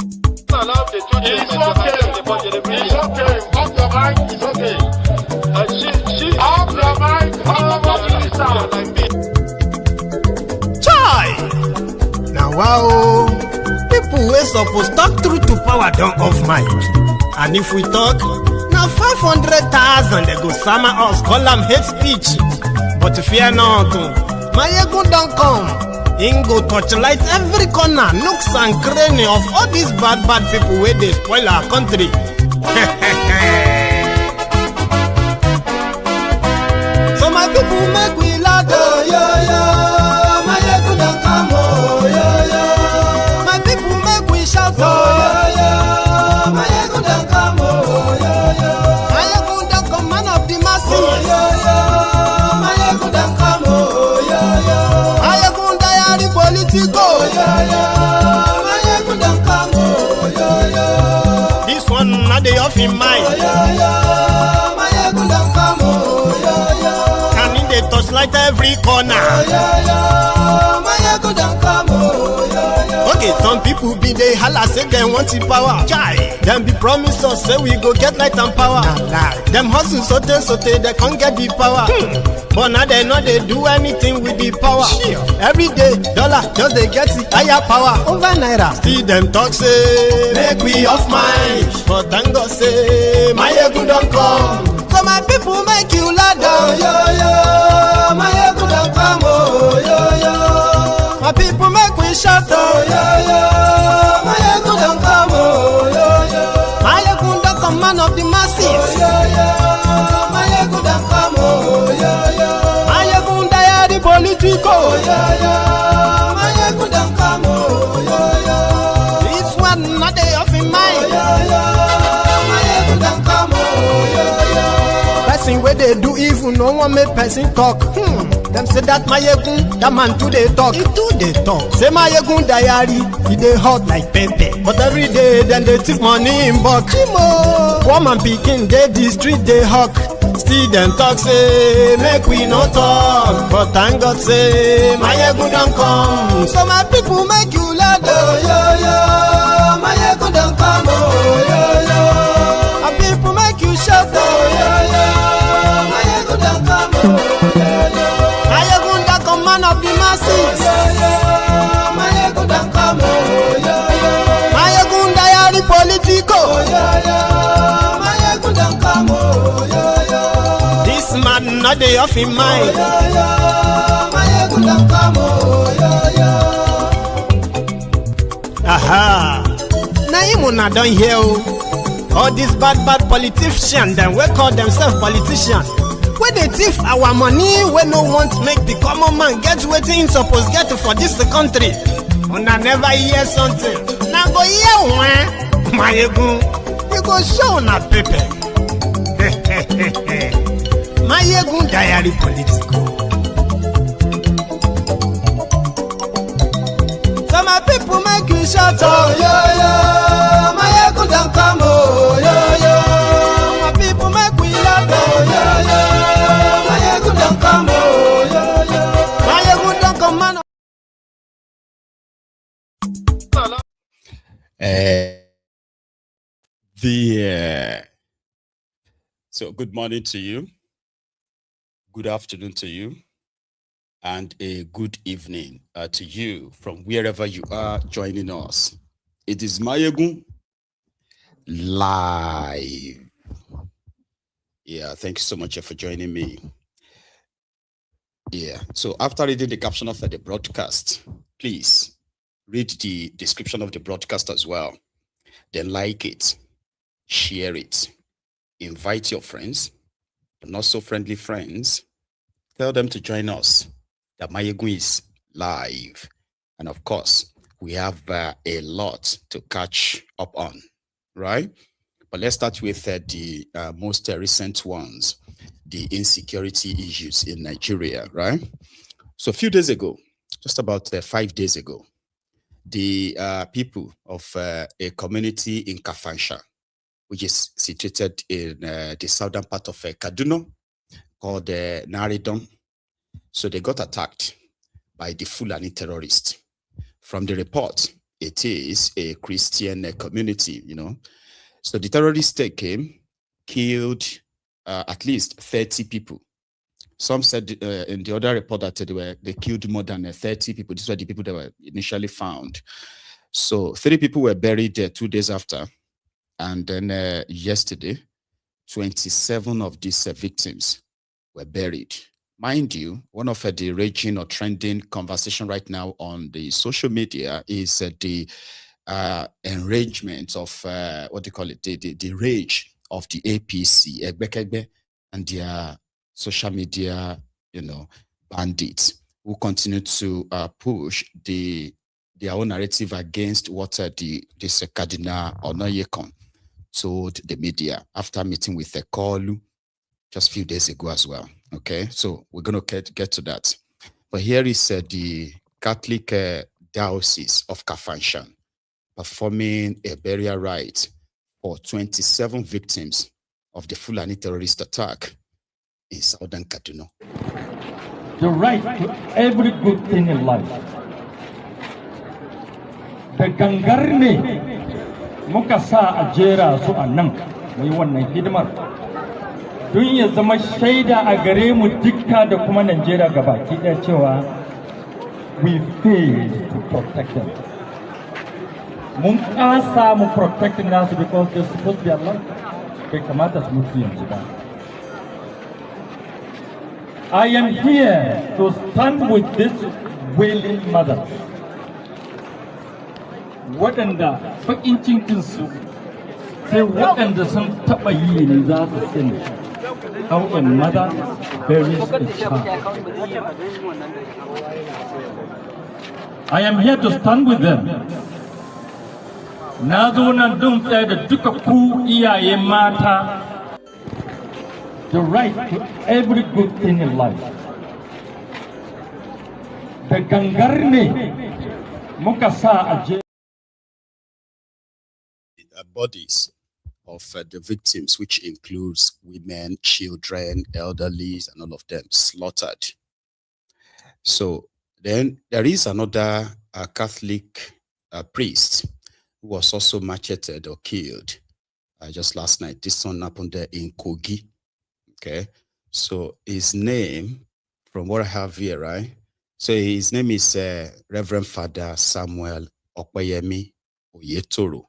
It's okay. Off your mind. It's okay. Off your mind. Chai! Now wow, people wey suppose talk truth to power don't off mic. And if we talk, now 500,000 they go summer us, call them hate speech. But fear not, Maiyegun don't come. Ingo torchlight every corner, nooks and cranny of all these bad people where they spoil our country. So my people make we loud, oh, yo, yo. Maiyegun don't come, oh, yo, yo. My people make we shout, oh, yo, yo. Maiyegun don't come, oh, yo, yo. Maiyegun don't come, man of the masses, oh, yo, yo. Maiyegun don't come, oh, yo, yo. Maiyegun diary Politico, oh, yo, yo. Maiyegun don't come, oh, yo, yo. This one not the off in mind, oh, yo, yo. Maiyegun don't come, oh, yo, yo. Can in the touchlight every corner, oh, yo, yo. Maiyegun don't come, oh, yo, yo. Okay, some people be they holla say they want the power. Chai, them be promise us say we go get light and power. Nah. Them hustle sote they can't get the power. But now they know they do anything with the power. Sure. Every day, dollar just they get the higher power over naira. Still them talk say make we off mind. But thank God say Maiyegun don't come. So my people make you loud, oh, yo, yo. Maiyegun don't come, oh, yo, yo. My people make we shout, oh, yo, yo. Maiyegun don't come, oh, yo, yo. Maiyegun don't come, man of the masses, oh, yo, yo. Maiyegun don't come, oh, yo, yo. Maiyegun diary Politico, oh, yo, yo. Maiyegun don't come, oh, yo, yo. This one not the off in mind, oh, yo, yo. Maiyegun don't come, oh, yo, yo. Person where they do evil, no one make person talk. Them say that Maiyegun, that man too they talk. He too they talk. Say Maiyegun diary, he they hot like pepper. But every day then they take money in bulk. Poor man picking, they the street they hawk. Still them talk say make we no talk. But thank God say Maiyegun don't come. So my people make you loud, oh, yo, yo. Maiyegun don't come, oh, yo, yo. My people make you shout, oh, yo, yo. Maiyegun don't come, oh, yo, yo. Maiyegun don't come, man of the masses, oh, yo, yo. Maiyegun don't come, oh, yo, yo. Maiyegun diary Politico, oh, yo, yo. Maiyegun don't come, oh, yo, yo. This man not the off in mind, oh, yo, yo. Maiyegun don't come, oh, yo, yo. Aha. Now you not done here, oh. All these bad politicians, then we call themselves politicians. Where they thief our money, we no want to make the common man get waiting supposed get for this country. Una never hear something. Now go hear one, Maiyegun, you go show na paper. Maiyegun diary Politico. So my people make you shout, oh, yo, yo. Maiyegun don't come, oh, yo, yo. My people make we loud, oh, yo, yo. Maiyegun don't come, oh, yo, yo. Maiyegun don't come, man. So good morning to you, good afternoon to you, and a good evening to you from wherever you are joining us. It is Maiyegun live. Yeah, thank you so much for joining me. Yeah, so after reading the caption of the broadcast, please read the description of the broadcast as well. Then like it, share it, invite your friends, but not so friendly friends. Tell them to join us. That Maiyegun is live. And of course, we have a lot to catch up on, right? But let's start with the most recent ones, the insecurity issues in Nigeria, right? So a few days ago, just about 5 days ago, the people of a community in Kafanchan, which is situated in the southern part of Kaduna, called Naridon. So they got attacked by the Fulani terrorists. From the report, it is a Christian community, you know. So the terrorists came, killed at least 30 people. Some said in the other report that they killed more than 30 people. These were the people that were initially found. So 3 people were buried 2 days after. And then yesterday, 27 of these victims were buried. Mind you, one of the raging or trending conversation right now on the social media is the enragement of, what do you call it, the rage of the APC Egbekegbe and their social media, you know, bandits who continue to push their own narrative against what this Cardinal Onaiyekan told the media after meeting with the Kolu just a few days ago as well. Okay, so we're going to get to that. But here is the Catholic Diocese of Kafanchan performing a burial rite for 27 victims of the Fulani terrorist attack in southern Kaduna. The right to every good thing in life. The gangarne muka sa a jera su a nan mai wannan hidimar. Don ya zama shaida a gare mu dukka da kuma Najeriya gabaki ɗaya cewa we failed to protect them. Mun kasa mu protect nasu because they're supposed to be alive. Bai kamata su mutu yanzu ba. I am here to stand with these wailing mothers. Waɗanda baƙin cikinsu sai waɗanda sun taɓa yi ne za su sani. How a mother buries a child. I am here to stand with them. Na zo nan don tsaya da duka ku iyaye mata. The right to every good thing in life. Da gangar ne muka sa a bodies of the victims, which includes women, children, elderly, and all of them slaughtered. So then there is another Catholic priest who was also macheted or killed just last night. This one happened there in Kogi. Okay, so his name, from what I have here, right? So his name is Reverend Father Samuel Opeyemi Oyetoro.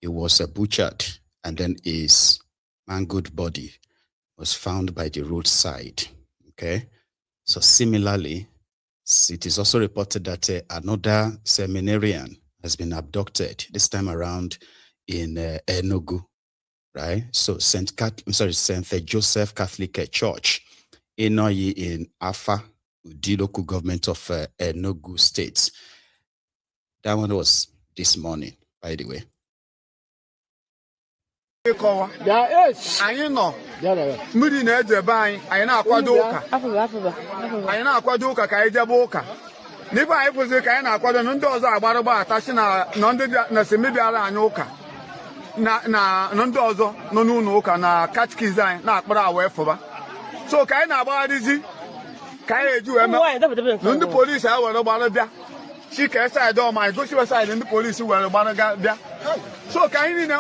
He was butchered, and then his mangled body was found by the roadside. Okay, so similarly, it is also reported that another seminarian has been abducted, this time around in Enugu, right? So St. Joseph Catholic Church, Inoyi in Affa, the local government of Enugu State. That one was this morning, by the way. Anyị nọ mmiri na-eze be anyị, anyị na-akwado ụka. Anyị na-akwado ụka ka anyị jebe ụka. N'ife anyị kwụsịrị ka anyị na-akwado na ndị ọzọ agbarụgba atachi na ndị na-esemi bịara anyị ụka na ndị ọzọ nọ n'ụlọ ụka na catechist anyị na-akpọrọ awa efụba. So ka anyị na-agbagharịzi ka anyị eji wee mee ndị polisi anyị were gbara bịa chike saịdị ọma anyị gosiwe saịdị ndị polisi were gbara bịa. So ka anyị niile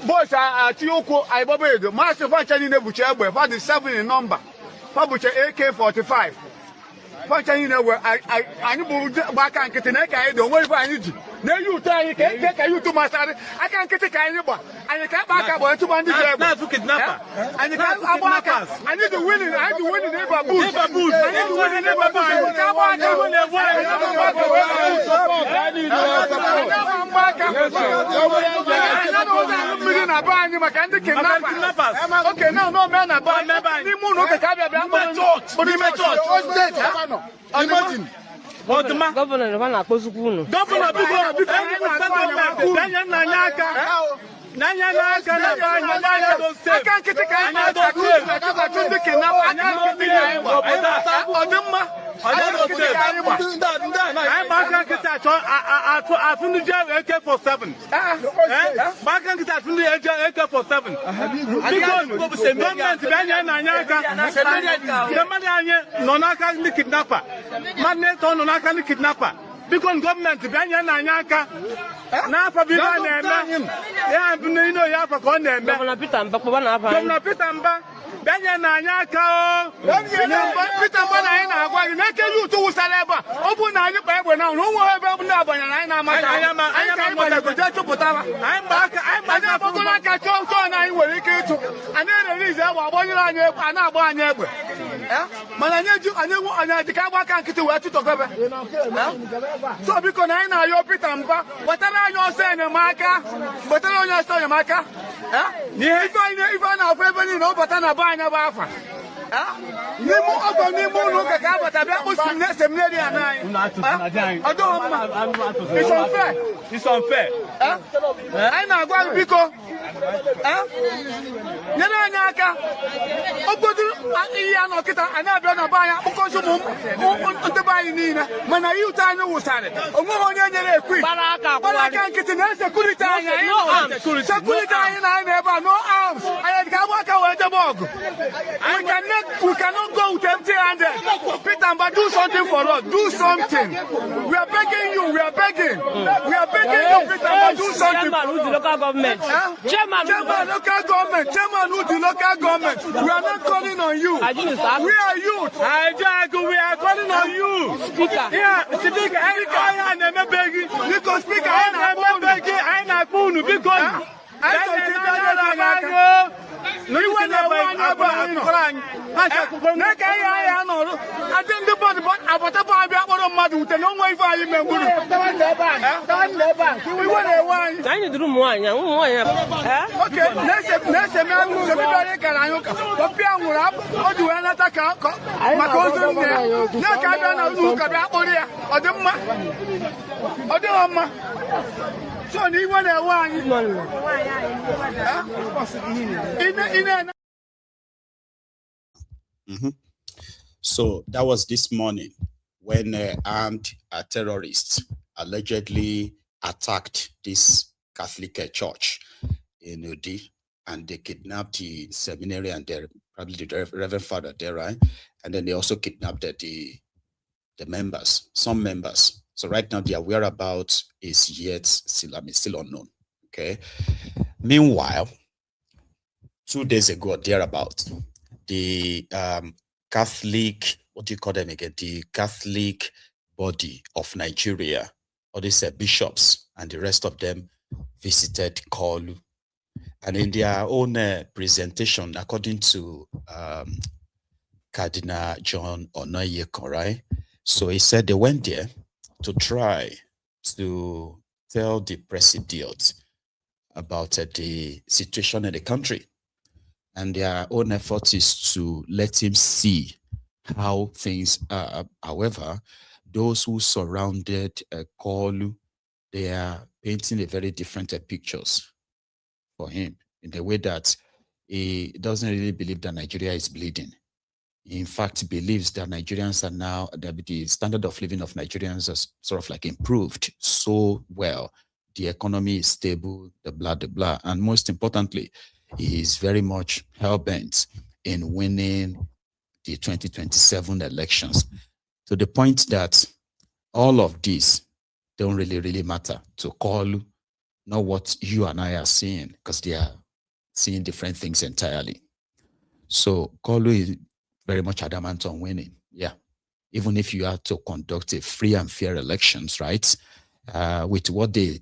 boys Atioko Aibobedo, Master Fanchani Nebuche Egbe, for the 7 in number, Pabuche AK-45. Fanchani Nebu, I knew back and Kitaneka, don't worry about it. No, you tell you can't take you to my side. I can't get a kind of one. And you can't back up to one kidnapper. And you can't back up. I need to win it. I need to win it. Never boost. I need to win it. Never okay, now no man about imagine. Governor, one at Posukunu. Governor, Because government bịanye n'anya aka n'afọ bido a na-eme ya bụ na Inoyi afọ ka ọ na-eme. Gọvanọ Peter Mba kpọba n'afọ anyị. Gọvanọ Peter Mba bịanye n'anya aka o. Peter Mba na anyị na-agwa gị n'eke yutu wụsara ebe a ọ bụ na anyị kpa egbe na ụmụ ebe ndị abanyere anyị na-amacha anyị ka anyị gbanyego jee chụpụtara anyị agbagoro aka chọọ na anyị nwere ike ịchụ anyị ererize egbe agbanyere anyị egbe a na-agba anyị egbe mana anyị dịka agba aka nkịtị wee chụtọgebe. So biko na anyị na-ayọ Peter Mba wetara anyị ọsọ enyemaka wetara onye ọsọ enyemaka ife a na-afụ ebe niile ọ bata na be anyị bụ Affa n'ime ọgọ n'ime ụlọ ụka ka a bata bịa kpụsi seminarian anyị ọ dịghị mma. It's unfair. Anyị na-agwa gị biko nyere anyị aka obodo ihe ya nọ kịta anyị abịa na be anyị akpụkọzi ụmụ ndị be anyị niile mana ihe ụtọ anyị wụsarị onweghị onye nyere ekwi gbara aka nkịtị na sekuriti anyị na anyị na ebe a no arms anyị dịka agba aka wee jebe ọgụ. We cannot go with empty-handed. Peter Mba, do something for us. Do something. We are begging you. We are begging you, Peter Mba, do something. Chairman who's the local government. Chairman local government. Chairman who's the local government. We are not calling on you. We are youth. We are calling on you. Speaker. Yeah, Speaker. I am begging. Because Speaker, I am begging. I am begging. Because iwe na-ewe anya ebe n'aka ihe ahịa nọrụ adị ndị bọdụ agbatagbọ abịa kpọrọ mmadụ ute na onwe ife anyị mengburu iwe na-ewe anyị ka anyị duru ụmụ nwaanyị oke na-esemebịara kara anyị ụka ọpịa nwụrụ o ji wee nata ka maka ozu nne ya na-eka abịa na ụlọ ụka bịa kpọrọ ya ọ dị mma ọ dịghị mma. So iwe na-ewe anyị So that was this morning when armed terrorists allegedly attacked this Catholic church in Udi, and they kidnapped the seminarian there, probably the reverend father there, right? And then they also kidnapped the members, some members. So right now their whereabouts is still unknown. Okay. Meanwhile, 2 days ago, thereabouts, the Catholic, what do you call them again? The Catholic body of Nigeria, all these bishops and the rest of them visited Kolu. And in their own presentation, according to Cardinal Onaiyekan, right? So he said they went there to try to tell the president about the situation in the country. And their own effort is to let him see how things are. However, those who surrounded Kolu, they are painting a very different pictures for him, in the way that he doesn't really believe that Nigeria is bleeding. He in fact believes that Nigerians are now, that the standard of living of Nigerians is sort of like improved so well. The economy is stable, the blah. And most importantly, he is very much hell-bent in winning the 2027 elections, to the point that all of this don't really matter to Kolu, not what you and I are seeing, because they are seeing different things entirely. So Kolu is very much adamant on winning. Yeah. Even if you have to conduct a free and fair elections, right? With what they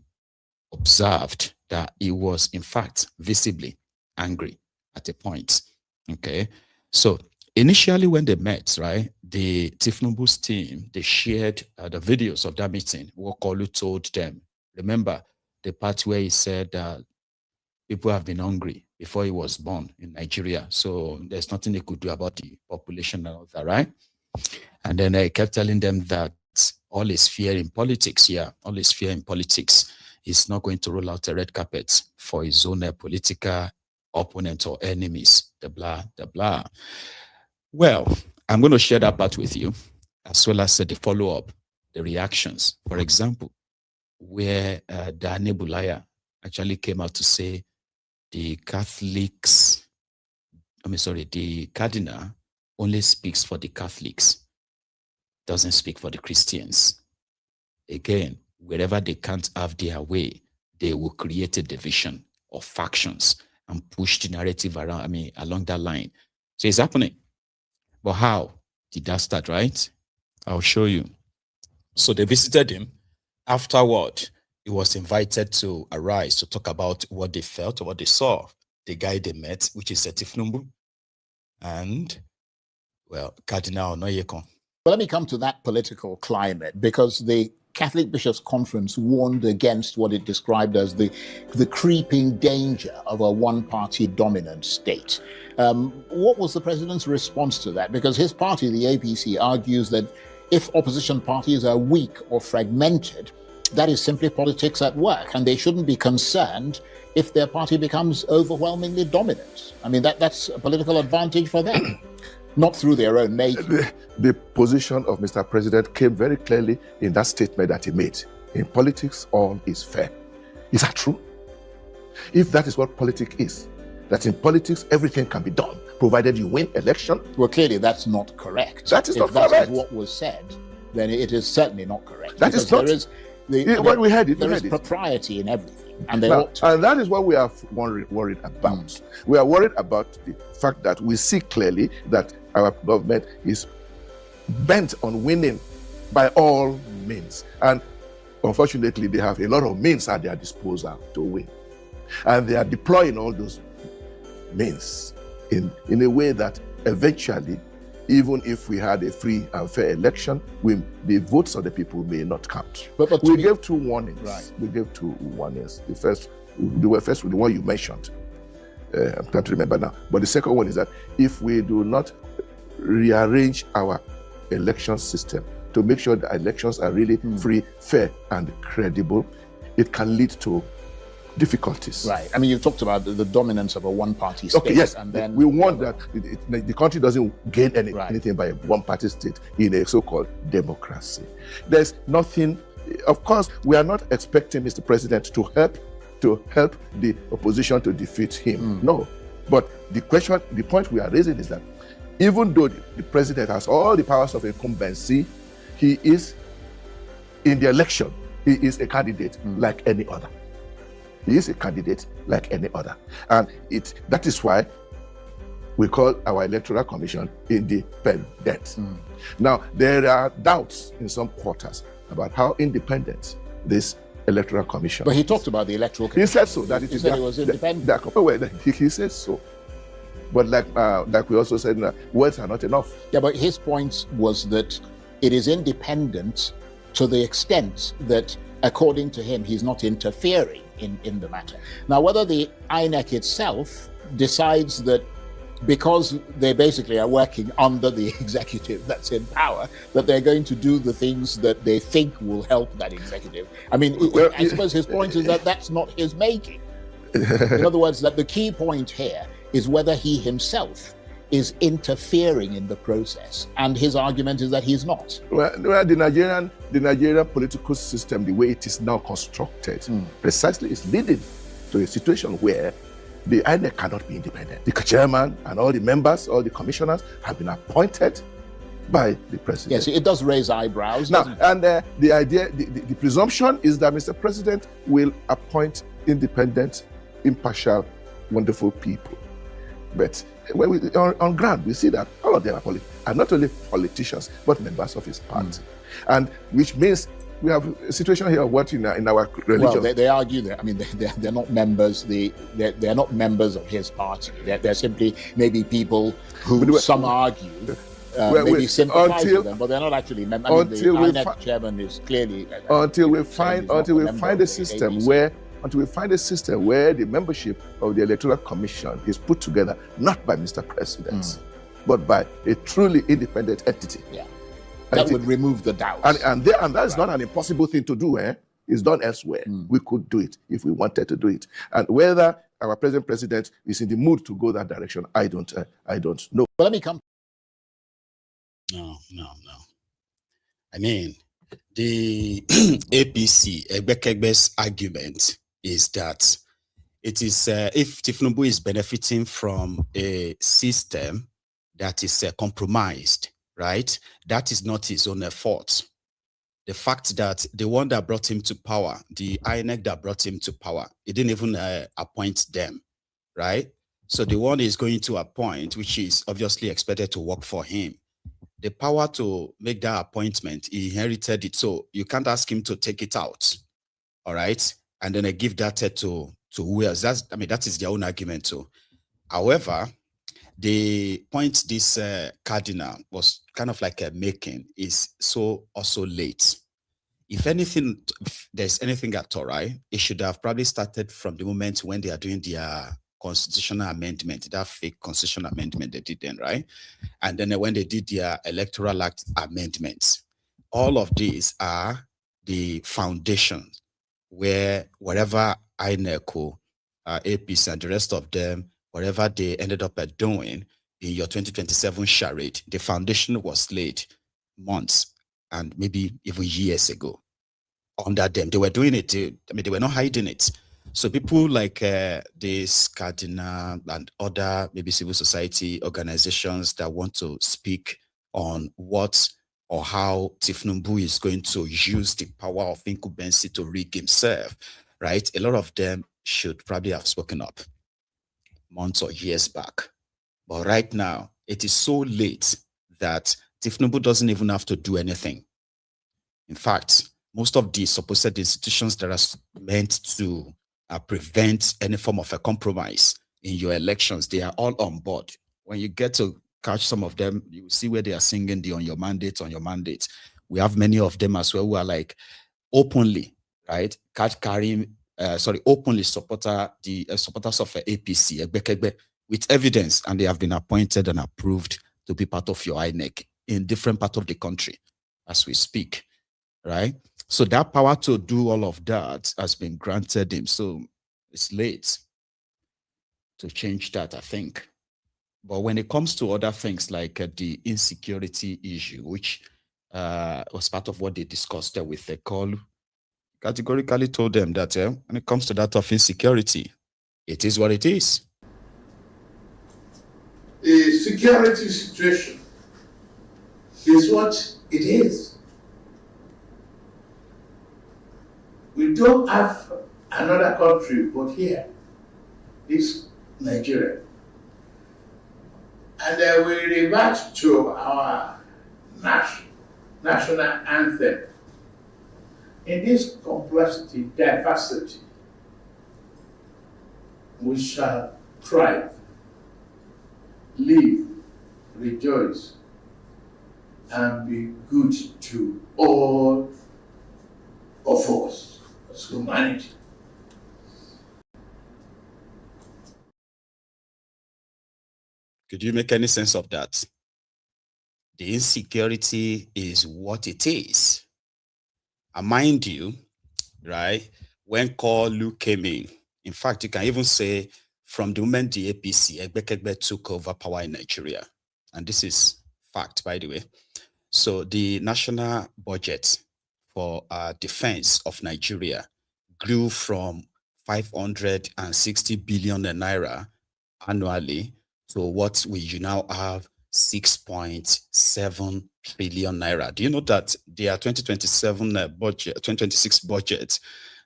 observed, that he was in fact visibly angry at a point. Okay. So initially when they met, right, the Tinubu's team, they shared the videos of that meeting, what Kolu told them. Remember the part where he said that people have been hungry before he was born in Nigeria. So there's nothing they could do about the population and all that, right? And then I kept telling them that all is fear in politics. Yeah, all is fear in politics. He's not going to roll out a red carpet for his own political opponent or enemies, the blah. Well, I'm going to share that part with you, as well as the follow-up, the reactions. For example, where Dane Bulaya actually came out to say the Cardinal only speaks for the Catholics, doesn't speak for the Christians. again, wherever they can't have their way, they will create a division of factions and push the narrative around, along that line. So it's happening. But how did that start, right? I'll show you. So they visited him. Afterward, he was invited to arise to talk about what they felt or what they saw. The guy they met, which is Tinubu, and, well, Cardinal Onaiyekan. Well, let me come to that political climate, because the Catholic Bishops' Conference warned against what it described as the creeping danger of a one-party dominant state. What was the president's response to that? Because his party, the APC, argues that if opposition parties are weak or fragmented, that is simply politics at work, and they shouldn't be concerned if their party becomes overwhelmingly dominant. I mean, that's a political advantage for them, not through their own making. The position of Mr. President came very clearly in that statement that he made. In politics, all is fair. Is that true? If that is what politics is, that in politics, everything can be done, provided you win election. Well, clearly that's not correct. That is not correct. If that is what was said, then it is certainly not correct. That is not. When we heard it, there is propriety in everything, and they ought to. And that is what we are worried about. We are worried about the fact that we see clearly that our government is bent on winning by all means. And unfortunately, they have a lot of means at their disposal to win. And they are deploying all those means in a way that eventually, even if we had a free and fair election, the votes of the people may not count. But we gave two warnings. Right. We gave two warnings. The first with the one you mentioned. I'm trying to remember now. But the second one is that if we do not rearrange our election system to make sure the elections are really free, fair, and credible, it can lead to difficulties. Right. I mean, you talked about the dominance of a one-party state. Okay, yes. And then we want that the country doesn't gain anything by a one-party state in a so-called democracy. There's nothing. Of course, we are not expecting Mr. President to help the opposition to defeat him. No. But the point we are raising is that even though the president has all the powers of incumbency, he is in the election. He is a candidate like any other. He is a candidate like any other. And that is why we call our electoral commission independent. Now, there are doubts in some quarters about how independent this electoral commission But he talked about the electoral commission. He said so. That he said it was independent. He said so. But like we also said, words are not enough. Yeah, but his point was that it is independent to the extent that, according to him, he's not interfering in the matter. Now, whether the INEC itself decides that because they basically are working under the executive that's in power, that they're going to do the things that they think will help that executive. I mean, I suppose his point is that that's not his making. In other words, that the key point here is whether he himself is interfering in the process, and his argument is that he's not. Well, the Nigerian political system, the way it is now constructed, precisely is leading to a situation where the INEC cannot be independent. The chairman and all the members, all the commissioners have been appointed by the president. Yes, it does raise eyebrows. Now, and the idea, the presumption is that Mr. President will appoint independent, impartial, wonderful people. But when on ground, we see that all of them are not only politicians, but members of his party. And which means we have a situation here of what in our religion. Well, they argue that, I mean, they're not members, they're not members of his party. They're simply maybe people who some argue maybe sympathize with them, but they're not actually members. I mean, the INEC chairman is clearly... Until we find a system where the membership of the Electoral Commission is put together not by Mr. President, but by a truly independent entity. Yeah, that would remove the doubt. And that is not an impossible thing to do. It's done elsewhere. We could do it if we wanted to do it. And whether our present president is in the mood to go that direction, I don't know. But let me come. No. I mean, the APC Egbekegbe's argument is that it is if Tinubu is benefiting from a system that is compromised, right? That is not his own fault. the fact that the one that brought him to power, the INEC that brought him to power, it didn't even appoint them, right? So the one is going to appoint, which is obviously expected to work for him. The power to make that appointment, he inherited it. So you can't ask him to take it out, all right? And then I give that to who else? That is their own argument too. However, the point this cardinal was kind of like making is so also late. If anything, if there's anything at all, right, it should have probably started from the moment when they are doing their constitutional amendment, that fake constitutional amendment they did then, right? And then when they did their electoral act amendments, all of these are the foundation where whatever INEC, APC, and the rest of them, whatever they ended up doing in your 2027 charade, the foundation was laid months and maybe even years ago under them. They were doing it. They were not hiding it. So people like this Cardinal and other maybe civil society organizations that want to speak on what or how Tinubu is going to use the power of incumbency to rig himself, right? A lot of them should probably have spoken up months or years back. But right now, it is so late that Tinubu doesn't even have to do anything. In fact, most of the supposed institutions that are meant to prevent any form of a compromise in your elections, they are all on board. When you get to catch some of them, you see where they are singing the on your mandate. We have many of them as well who are like openly, right? Openly supporters of APC Egbekegbe with evidence, and they have been appointed and approved to be part of your INEC in different parts of the country as we speak, right? So that power to do all of that has been granted him. So it's late to change that, I think. But when it comes to other things like the insecurity issue, which was part of what they discussed there with the call, categorically told them that when it comes to that of insecurity, it is what it is. The security situation is what it is. We don't have another country but here, this Nigeria. And we revert to our national anthem. In this complexity, diversity, we shall thrive, live, rejoice, and be good to all of us as humanity. Could you make any sense of that? The insecurity is what it is. And mind you, right, when Kolu came in fact, you can even say from the moment the APC Egbekegbe took over power in Nigeria, and this is fact, by the way. So the national budget for defense of Nigeria grew from 560 billion naira annually to what we now have 6.7 trillion naira. Do you know that their 2026 budget,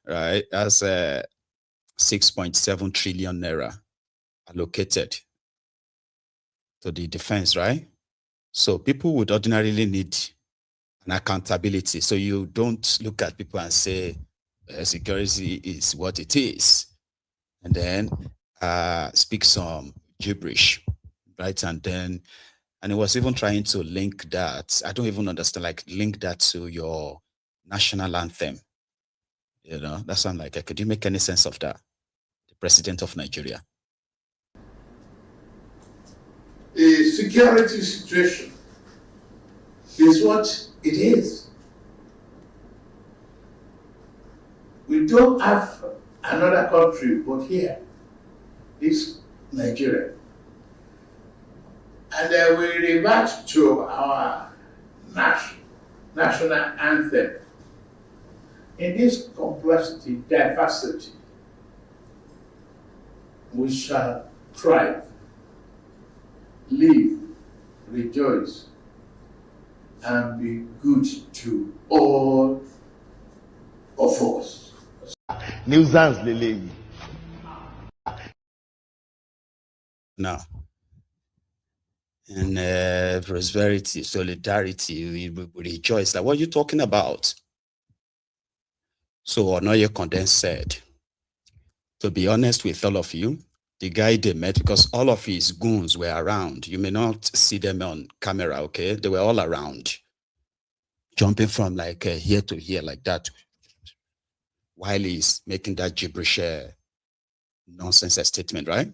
right, has 6.7 trillion naira allocated to the defense, right? So people would ordinarily need an accountability. So you don't look at people and say security is what it is, and then speak some gibberish, right? And it was even trying to link that. I don't even understand, like link that to your national anthem. You know, that sounds like, could you make any sense of that? The president of Nigeria. The security situation is what it is. We don't have another country but here, this Nigeria. And we revert to our national anthem. In this complexity, diversity, we shall thrive, live, rejoice, and be good to all of us. Nuisance lele. Now, and prosperity, solidarity, we rejoice. Like, what are you talking about? So Onaiyekan then said, to be honest with all of you, the guy they met, because all of his goons were around. You may not see them on camera, okay? They were all around, jumping from like here to here like that, while he's making that gibberish nonsense statement, right?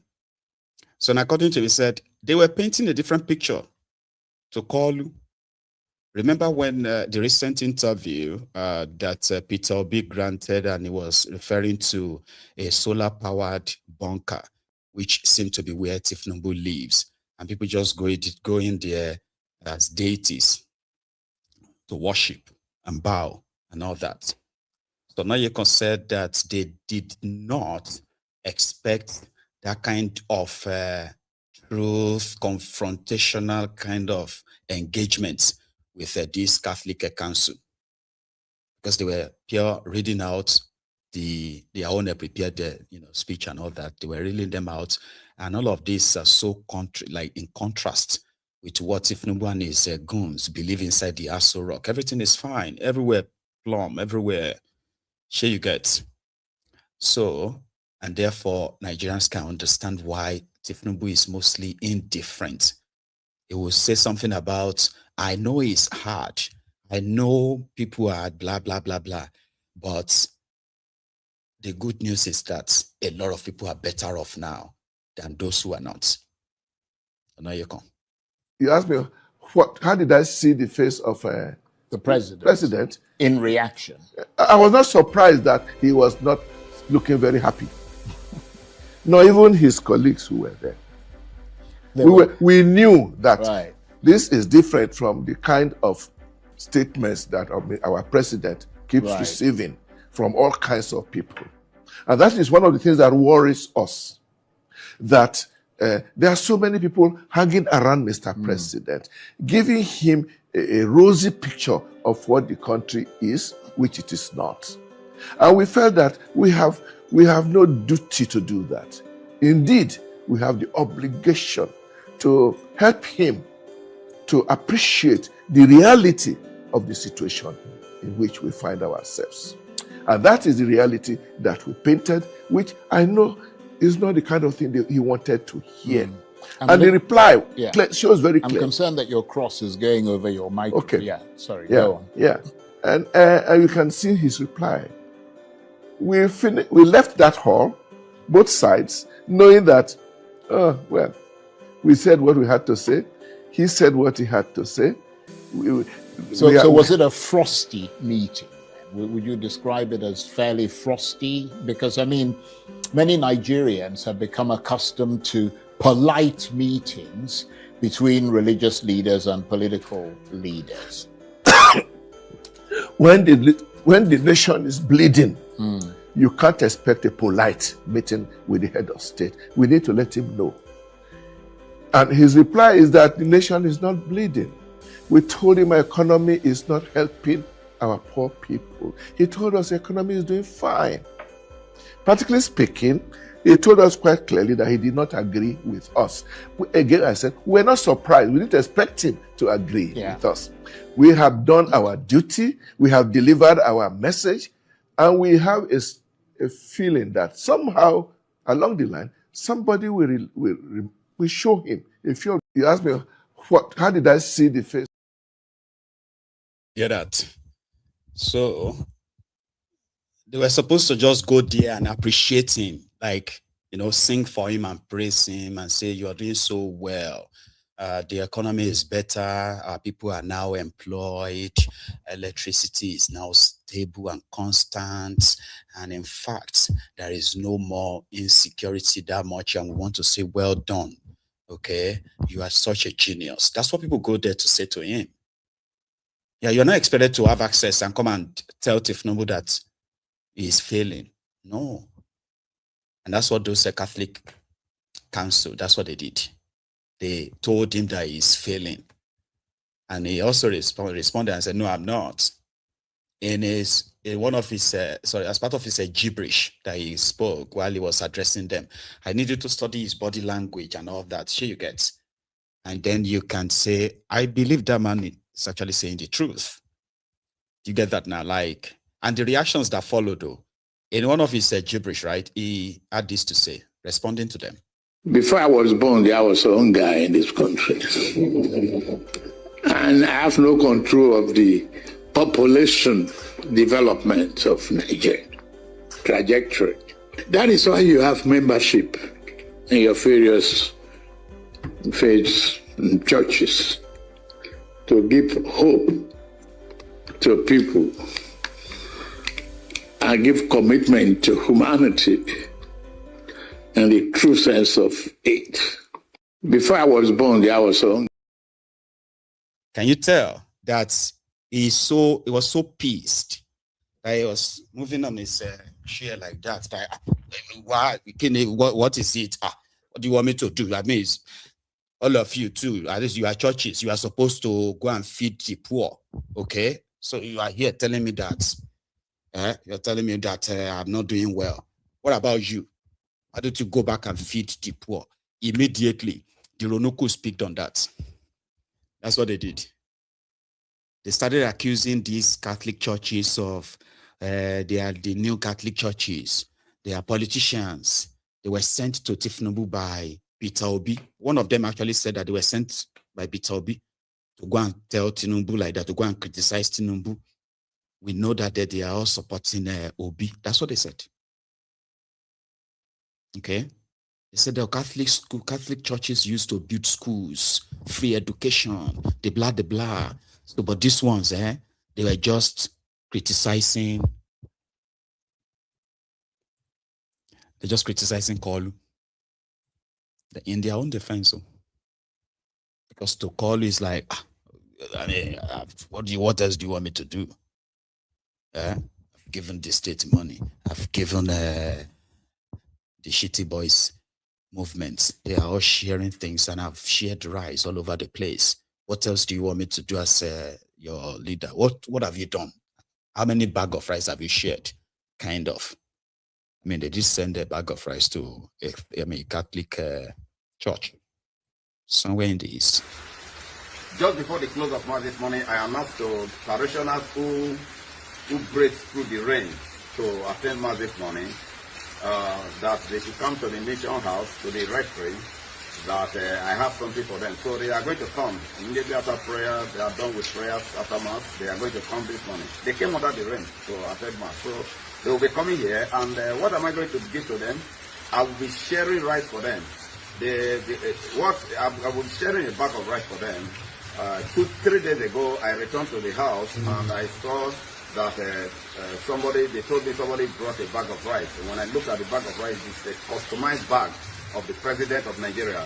So according to him, he said, they were painting a different picture to call. Remember when the recent interview that Peter Obi granted, and he was referring to a solar-powered bunker, which seemed to be where Tinubu lives, and people just go in there as deities to worship and bow and all that. So Onaiyekan said that they did not expect that kind of truth, confrontational kind of engagement with this Catholic council, because they were pure reading out their own prepared speech and all that. They were reading them out, and all of this are so in contrast with what Tinubu and his goons believe inside the Aso Rock. Everything is fine, everywhere plumb, everywhere. Sure you get. So, and therefore Nigerians can understand why Tinubu is mostly indifferent. He will say something about, I know it's hard. I know people are blah, blah, blah, blah. But the good news is that a lot of people are better off now than those who are not. Onaiyekan. You asked me, how did I see the face of The president in reaction. I was not surprised that he was not looking very happy. Not even his colleagues who were there. We knew that this is different from the kind of statements that our president keeps receiving from all kinds of people. And that is one of the things that worries us, that there are so many people hanging around Mr. President, giving him a rosy picture of what the country is, which it is not. And we felt that we have no duty to do that. Indeed, we have the obligation to help him to appreciate the reality of the situation in which we find ourselves. And that is the reality that we painted, which I know is not the kind of thing that he wanted to hear. And the reply shows very clear. I'm concerned that your cross is going over your microphone. Okay. Yeah, sorry, go on. Yeah, and you can see his reply. We left that hall, both sides, knowing that, we said what we had to say. He said what he had to say. So was it a frosty meeting? Would you describe it as fairly frosty? Because, I mean, many Nigerians have become accustomed to polite meetings between religious leaders and political leaders. When the nation is bleeding, you can't expect a polite meeting with the head of state. We need to let him know. And his reply is that the nation is not bleeding. We told him our economy is not helping our poor people. He told us the economy is doing fine. Practically speaking, he told us quite clearly that he did not agree with us. Again, I said, we're not surprised. We didn't expect him to agree with us. We have done our duty. We have delivered our message. And we have a feeling that somehow along the line, somebody will show him. If you ask me, how did I see the face? Yeah, that. So they were supposed to just go there and appreciate him, like, sing for him and praise him and say, you are doing so well. The economy is better. Our people are now employed. Electricity is now stable and constant. And in fact, there is no more insecurity that much. And we want to say, well done. Okay, you are such a genius. That's what people go there to say to him. Yeah, you're not expected to have access and come and tell Tinubu that he is failing. No. And that's what those Catholic council, that's what they did. They told him that he is failing. And he also responded and said, no, I'm not. As part of his gibberish that he spoke while he was addressing them, I needed to study his body language and all that. Sure, you get. And then you can say, I believe that man is actually saying the truth. You get that now? Like, and the reactions that followed, though, in one of his gibberish, right, he had this to say, responding to them. Before I was born, there was one guy in this country. And I have no control of the population development of Nigeria, trajectory. That is why you have membership in your various faiths and churches, to give hope to people and give commitment to humanity and the true sense of it. Before I was born, there was one. Can you tell that he was so pissed that he was moving on his chair like that? What is it? What do you want me to do? I mean, all of you too, at least you are churches, you are supposed to go and feed the poor, okay? So you are here telling me that, you're telling me that I'm not doing well. What about you? Why don't you go back and feed the poor? Immediately, the Ronoku speaked on that. That's what they did. They started accusing these Catholic churches of, they are the new Catholic churches. They are politicians. They were sent to Tinubu by Peter Obi. One of them actually said that they were sent by Peter Obi to go and tell Tinubu like that, to go and criticize Tinubu. We know that they are all supporting Obi. That's what they said. Okay? They said the Catholic churches used to build schools, free education, the blah. So, but these ones, they were just criticizing. They're just criticizing Kolu. In their own defense. Because to Kolu is like, what else do you want me to do? I've given the state money. I've given the shitty boys movements. They are all sharing things, and I've shared rice all over the place. What else do you want me to do as your leader? What have you done? How many bag of rice have you shared? Kind of. I mean, they did send a bag of rice to a Catholic church somewhere in the east. Just before the close of Mass this morning, I announced to parishioners who break through the rain to attend Mass this morning that they should come to the mission house, to the rectory, that I have something for them. So they are going to come immediately after prayer. They are done with prayers after Mass. They are going to come this morning. They came under the rain to attend Mass. So they will be coming here. And what am I going to give to them? I will be sharing rice for them. I will be sharing a bag of rice for them. 3 days ago, I returned to the house and I saw that they told me somebody brought a bag of rice. And when I looked at the bag of rice, it's a customized bag of the President of Nigeria,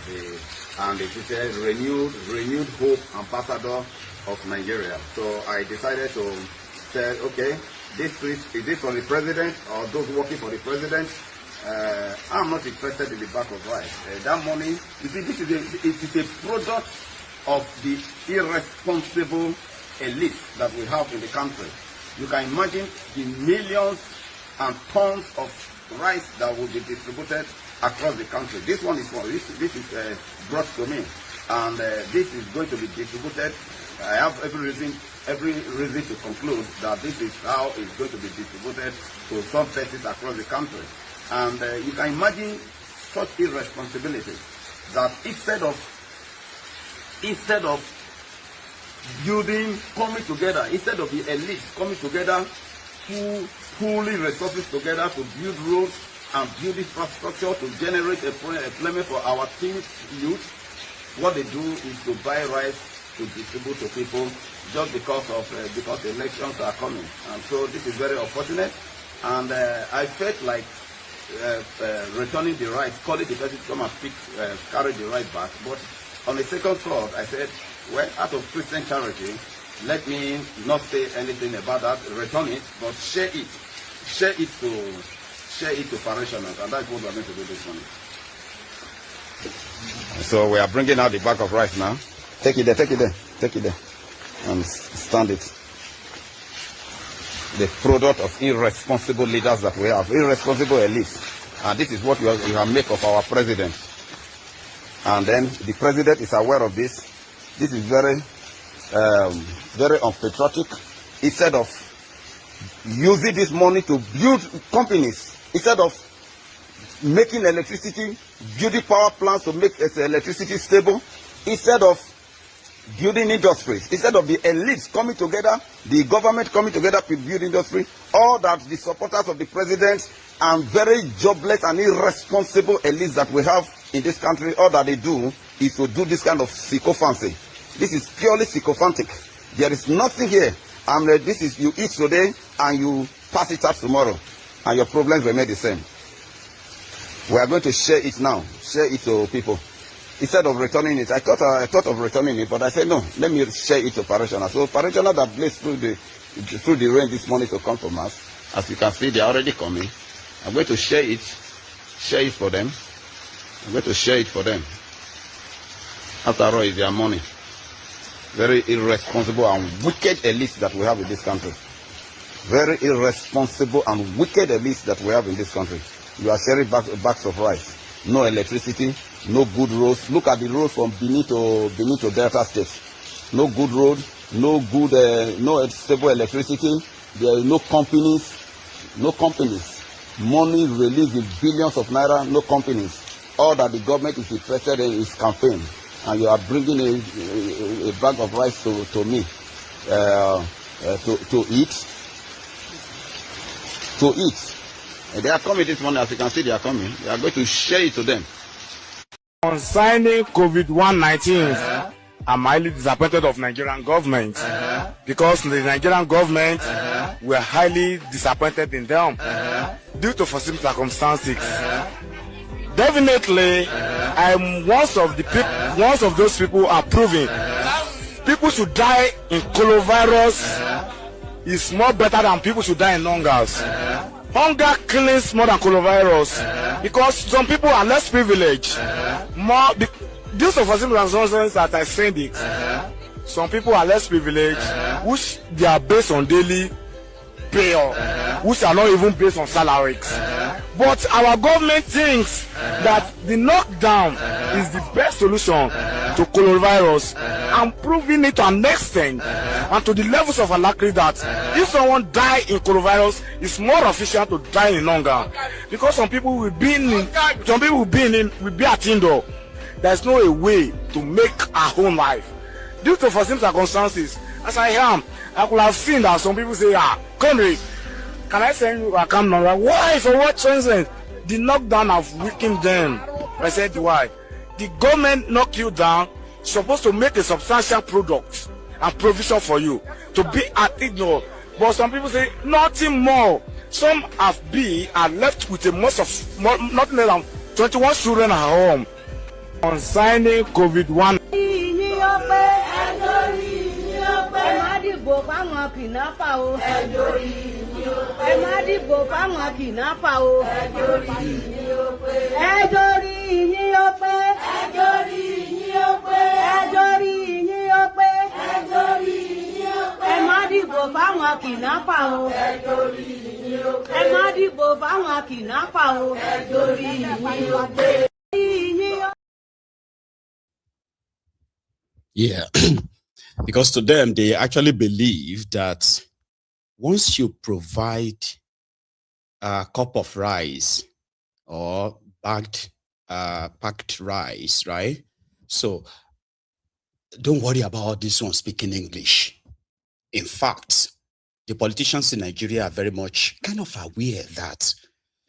and it is a renewed hope ambassador of Nigeria. So I decided to say, okay, is this for the President or those working for the President? I'm not interested in the bag of rice. That money, you see, it is a product of the irresponsible elite that we have in the country. You can imagine the millions and tons of rice that will be distributed across the country. This one is this is brought to me, and this is going to be distributed. I have every reason to conclude that this is how it's going to be distributed to some places across the country. And you can imagine such irresponsibility that instead of coming together, instead of the elites coming together, pooling resources together to build roads and build infrastructure to generate employment for our teens youth, what they do is to buy rice to distribute to people just because elections are coming. And so this is very unfortunate. And I felt like returning the rice, calling the person to come and carry the rice back. But on the second thought, I said, well, out of Christian charity, let me not say anything about that, return it, but share it to parishioners, and that's what we're going to do this morning. So we are bringing out the bag of rice now. Take it there. and stand it. The product of irresponsible leaders that we have, irresponsible elites. And this is what we have made of our president. And then the president is aware of this. This is very, very unpatriotic. Instead of using this money to build companies, instead of making electricity, building power plants to make electricity stable, instead of building industries, instead of the elites coming together, the government coming together to build industry, all that the supporters of the president and very jobless and irresponsible elites that we have in this country, all that they do is to do this kind of sycophancy. This is purely sycophantic. There is nothing here. This is you eat today and you pass it out tomorrow, and your problems remain the same. We are going to share it now. Share it to people. Instead of returning it, I thought of returning it, but I said no. Let me share it to parishioners. So parishioners that blazed through the rain this morning to come to mass, as you can see, they are already coming. I'm going to share it for them. I'm going to share it for them. After all, it's their money. Very irresponsible and wicked elites that we have in this country. Very irresponsible and wicked elites that we have in this country. You are sharing bags of rice. No electricity, no good roads. Look at the roads from Benin to Delta State. No good road, no good, no stable electricity. There are no companies. Money released in billions of naira, no companies. All that the government is interested in is campaign. And you are bringing a bag of rice to me to eat. To eat. And they are coming this morning, as you can see, they are coming. They are going to share it to them. Concerning COVID-19, I'm highly disappointed of Nigerian government because the Nigerian government were highly disappointed in them due to foreseen circumstances. Definitely, I'm one of those people approving. People should die in coronavirus is more better than people should die in hungers. Hunger kills more than coronavirus because some people are less privileged. Due to foreseen circumstances that I said it, some people are less privileged, which they are based on daily pay, which are not even based on salaries. But our government thinks that the lockdown is the best solution to coronavirus, and proving it to an extent and to the levels of alacrity that if someone die in coronavirus, it's more efficient to die in hunger. Because some people will be at indoor. There's no way to make our own life. Due to foreseen circumstances, as I am, I could have seen that some people say, Conrad, can I send you a account number? Why? For what reason? The knockdown have weakened them. I said, why? The government knock you down, supposed to make a substantial product and provision for you to be at ignore. But some people say nothing more. Some are left with a most of not less than 21 children at home. Concerning COVID-19. Yeah, because to them, they actually believe that once you provide a cup of rice or packed rice, right? So don't worry about this one speaking English. In fact, the politicians in Nigeria are very much kind of aware that,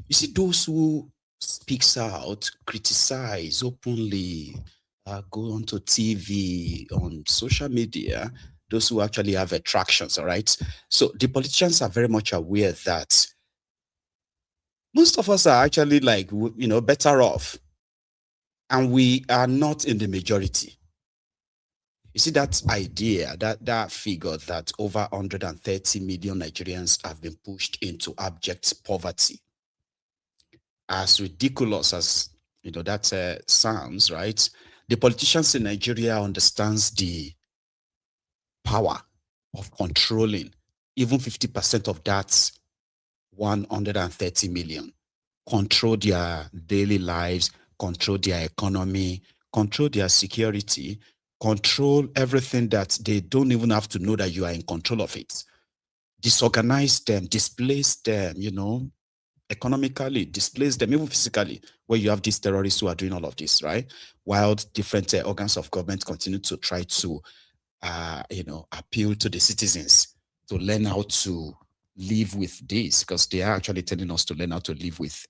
you see, those who speaks out, criticize openly, go onto TV, on social media, those who actually have attractions, all right? So the politicians are very much aware that most of us are actually better off, and we are not in the majority. You see that idea, that figure that over 130 million Nigerians have been pushed into abject poverty. As ridiculous as that sounds, right? The politicians in Nigeria understands the power of controlling even 50% of that 130 million, control their daily lives, control their economy, control their security, control everything that they don't even have to know that you are in control of it. Disorganize them, displace them, you know, economically, displace them, even physically, where you have these terrorists who are doing all of this, right? While different organs of government continue to try to, you know, appeal to the citizens to learn how to live with this, because they are actually telling us to learn how to live with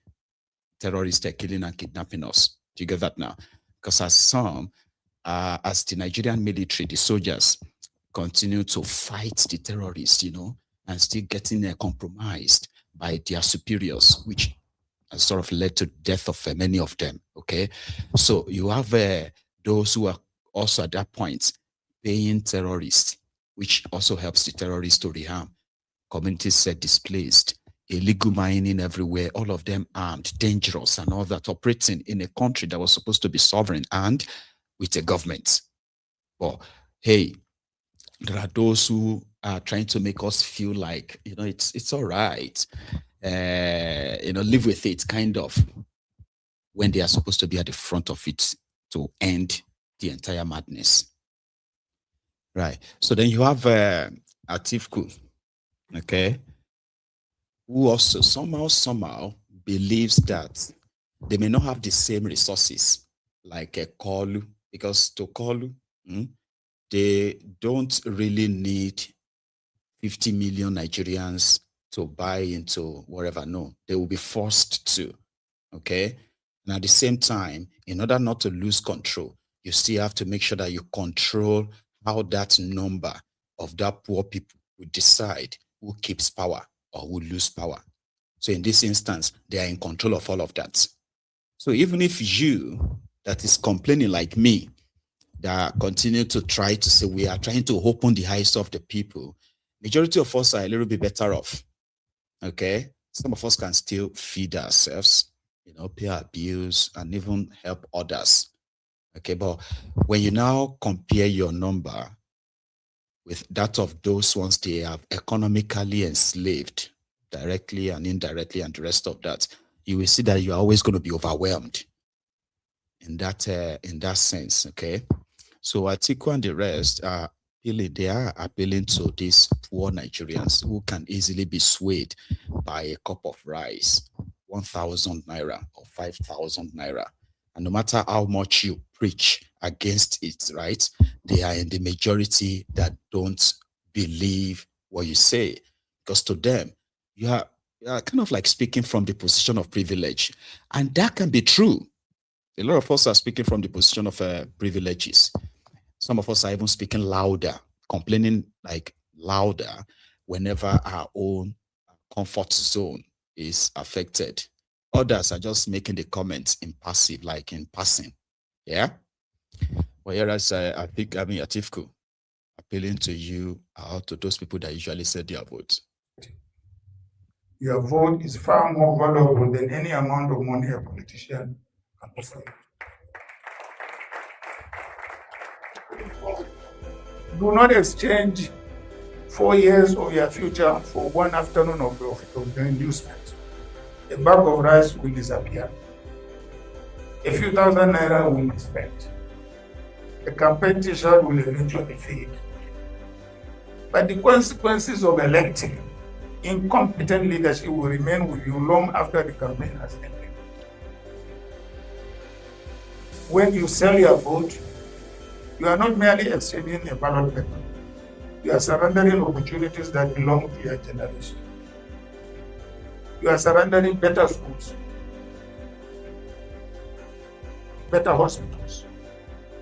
terrorists that are killing and kidnapping us. Do you get that now? Because as the Nigerian military, the soldiers continue to fight the terrorists, you know, and still getting compromised by their superiors, which has sort of led to the death of many of them, okay? So you have those who are also at that point paying terrorists, which also helps the terrorists to rearm. Communities displaced, illegal mining everywhere, all of them armed, dangerous, and all that, operating in a country that was supposed to be sovereign and with a government. But hey, there are those who are trying to make us feel like, you know, it's all right, you know, live with it, kind of, when they are supposed to be at the front of it to end the entire madness. Right. So then you have Atiku, okay, who also somehow believes that they may not have the same resources like a Kolu, because to Kolu, they don't really need 50 million Nigerians to buy into whatever. No, they will be forced to, okay? And at the same time, in order not to lose control, you still have to make sure that you control how that number of that poor people will decide who keeps power or who lose power. So in this instance, they are in control of all of that. So even if you, that is complaining like me, that continue to try to say we are trying to open the eyes of the people, majority of us are a little bit better off, okay? Some of us can still feed ourselves, you know, pay our bills and even help others, okay? But when you now compare your number with that of those ones they have economically enslaved, directly and indirectly, and the rest of that, you will see that you are always going to be overwhelmed in that sense, okay? So Atiku and the rest are appealing to these poor Nigerians who can easily be swayed by a cup of rice, 1,000 naira or 5,000 naira. And no matter how much you preach against it, right, they are in the majority that don't believe what you say. Because to them, you are kind of like speaking from the position of privilege. And that can be true. A lot of us are speaking from the position of privileges. Some of us are even speaking louder, complaining like louder whenever our own comfort zone is affected. Others are just making the comments in passive, like in passing. Yeah? Well, whereas I think, Atiku, appealing to you, to those people that usually say their votes. Your vote is far more valuable than any amount of money a politician can offer. Do not exchange 4 years of your future for one afternoon of the inducement. A bag of rice will disappear. A few thousand naira will be spent. A campaign t-shirt will eventually fade. But the consequences of electing incompetent leadership will remain with you long after the campaign has ended. When you sell your vote, you are not merely exchanging a ballot paper. You are surrendering opportunities that belong to your generation. You are surrendering better schools, better hospitals,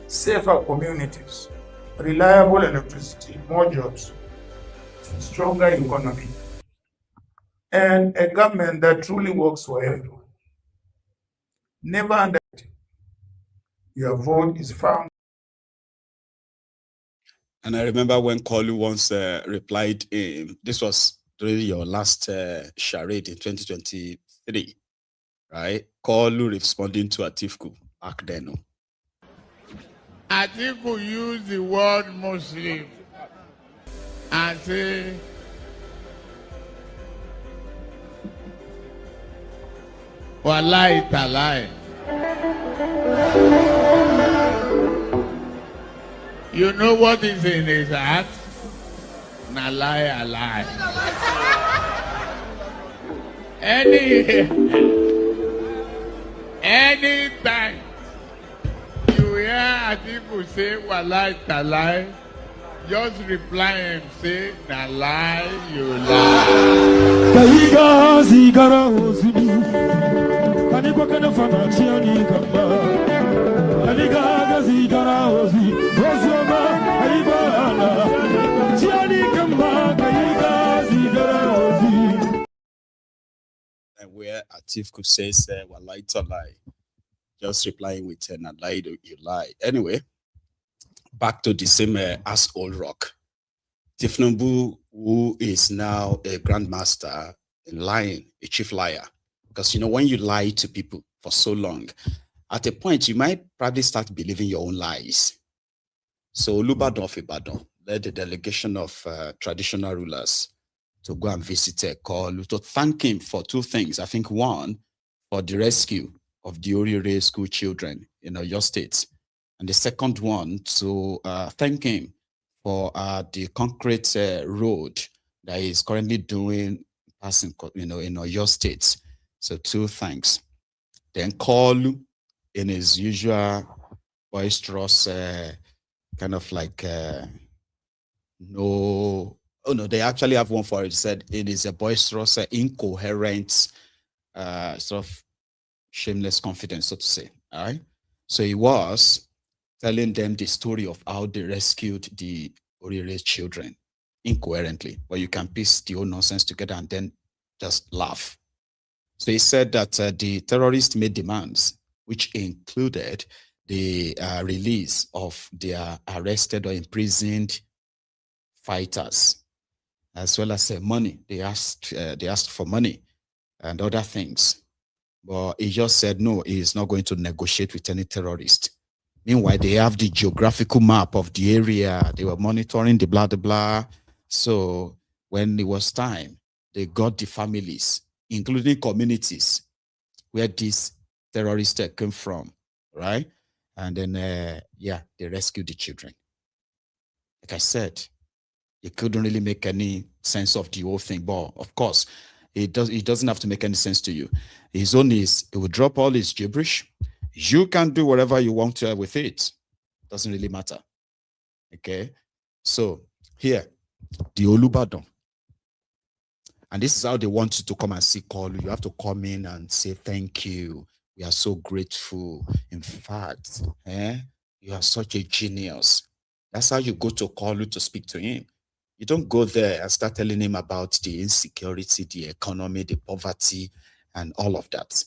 safer communities, reliable electricity, more jobs, stronger economy, and a government that truly works for everyone. Never underestimate. Your vote is far. And I remember when Kolu once replied, this was during your last charade in 2023, right? Kolu responding to Atiku back then. Atiku used the word Muslim and say, Wallahi talai. You know what is in his heart? Na lie, a lie. Anytime you hear people say Wallahi talai, just reply and say, na lie, you lie. Kaiga zigara ozumi, kaniko kana fana chiani kamba. Kaiga zigara ozi, ozoma aibana. Chiani kamba, kaiga zigara ozi. And where Atif could say, Wallahi talai, just replying with na lie, you lie. Anyway, back to the same as old rock. Tinubu, who is now a grandmaster in lying, a chief liar. Because, you know, when you lie to people for so long, at a point, you might probably start believing your own lies. So, Olubadan of Ibadan led a delegation of traditional rulers to go and visit Ekolu to thank him for two things. I think one, for the rescue of the Orire school children in Oyo State. And the second one, to thank him for the concrete road that he's currently doing, passing, in Oyo State. So two thanks. Then Kolu, in his usual boisterous, kind of like, they actually have one for it. It said it is a boisterous, incoherent, sort of shameless confidence, so to say. All right. So he was telling them the story of how they rescued the Orire children incoherently, but you can piece the whole nonsense together and then just laugh. So he said that the terrorists made demands, which included the release of their arrested or imprisoned fighters, as well as money. They asked for money and other things. But he just said, no, he is not going to negotiate with any terrorist. Meanwhile, they have the geographical map of the area. They were monitoring the blah, blah, blah. So when it was time, they got the families, including communities where these terrorists came from, right? And then, they rescued the children. Like I said, it couldn't really make any sense of the whole thing. But of course, it doesn't have to make any sense to you. His own is, it will drop all his gibberish. You can do whatever you want to with it. Doesn't really matter. Okay? So, here, the Olubadan. And this is how they want you to come and see Kolu. You have to come in and say, thank you. We are so grateful. In fact, you are such a genius. That's how you go to Kolu to speak to him. You don't go there and start telling him about the insecurity, the economy, the poverty, and all of that.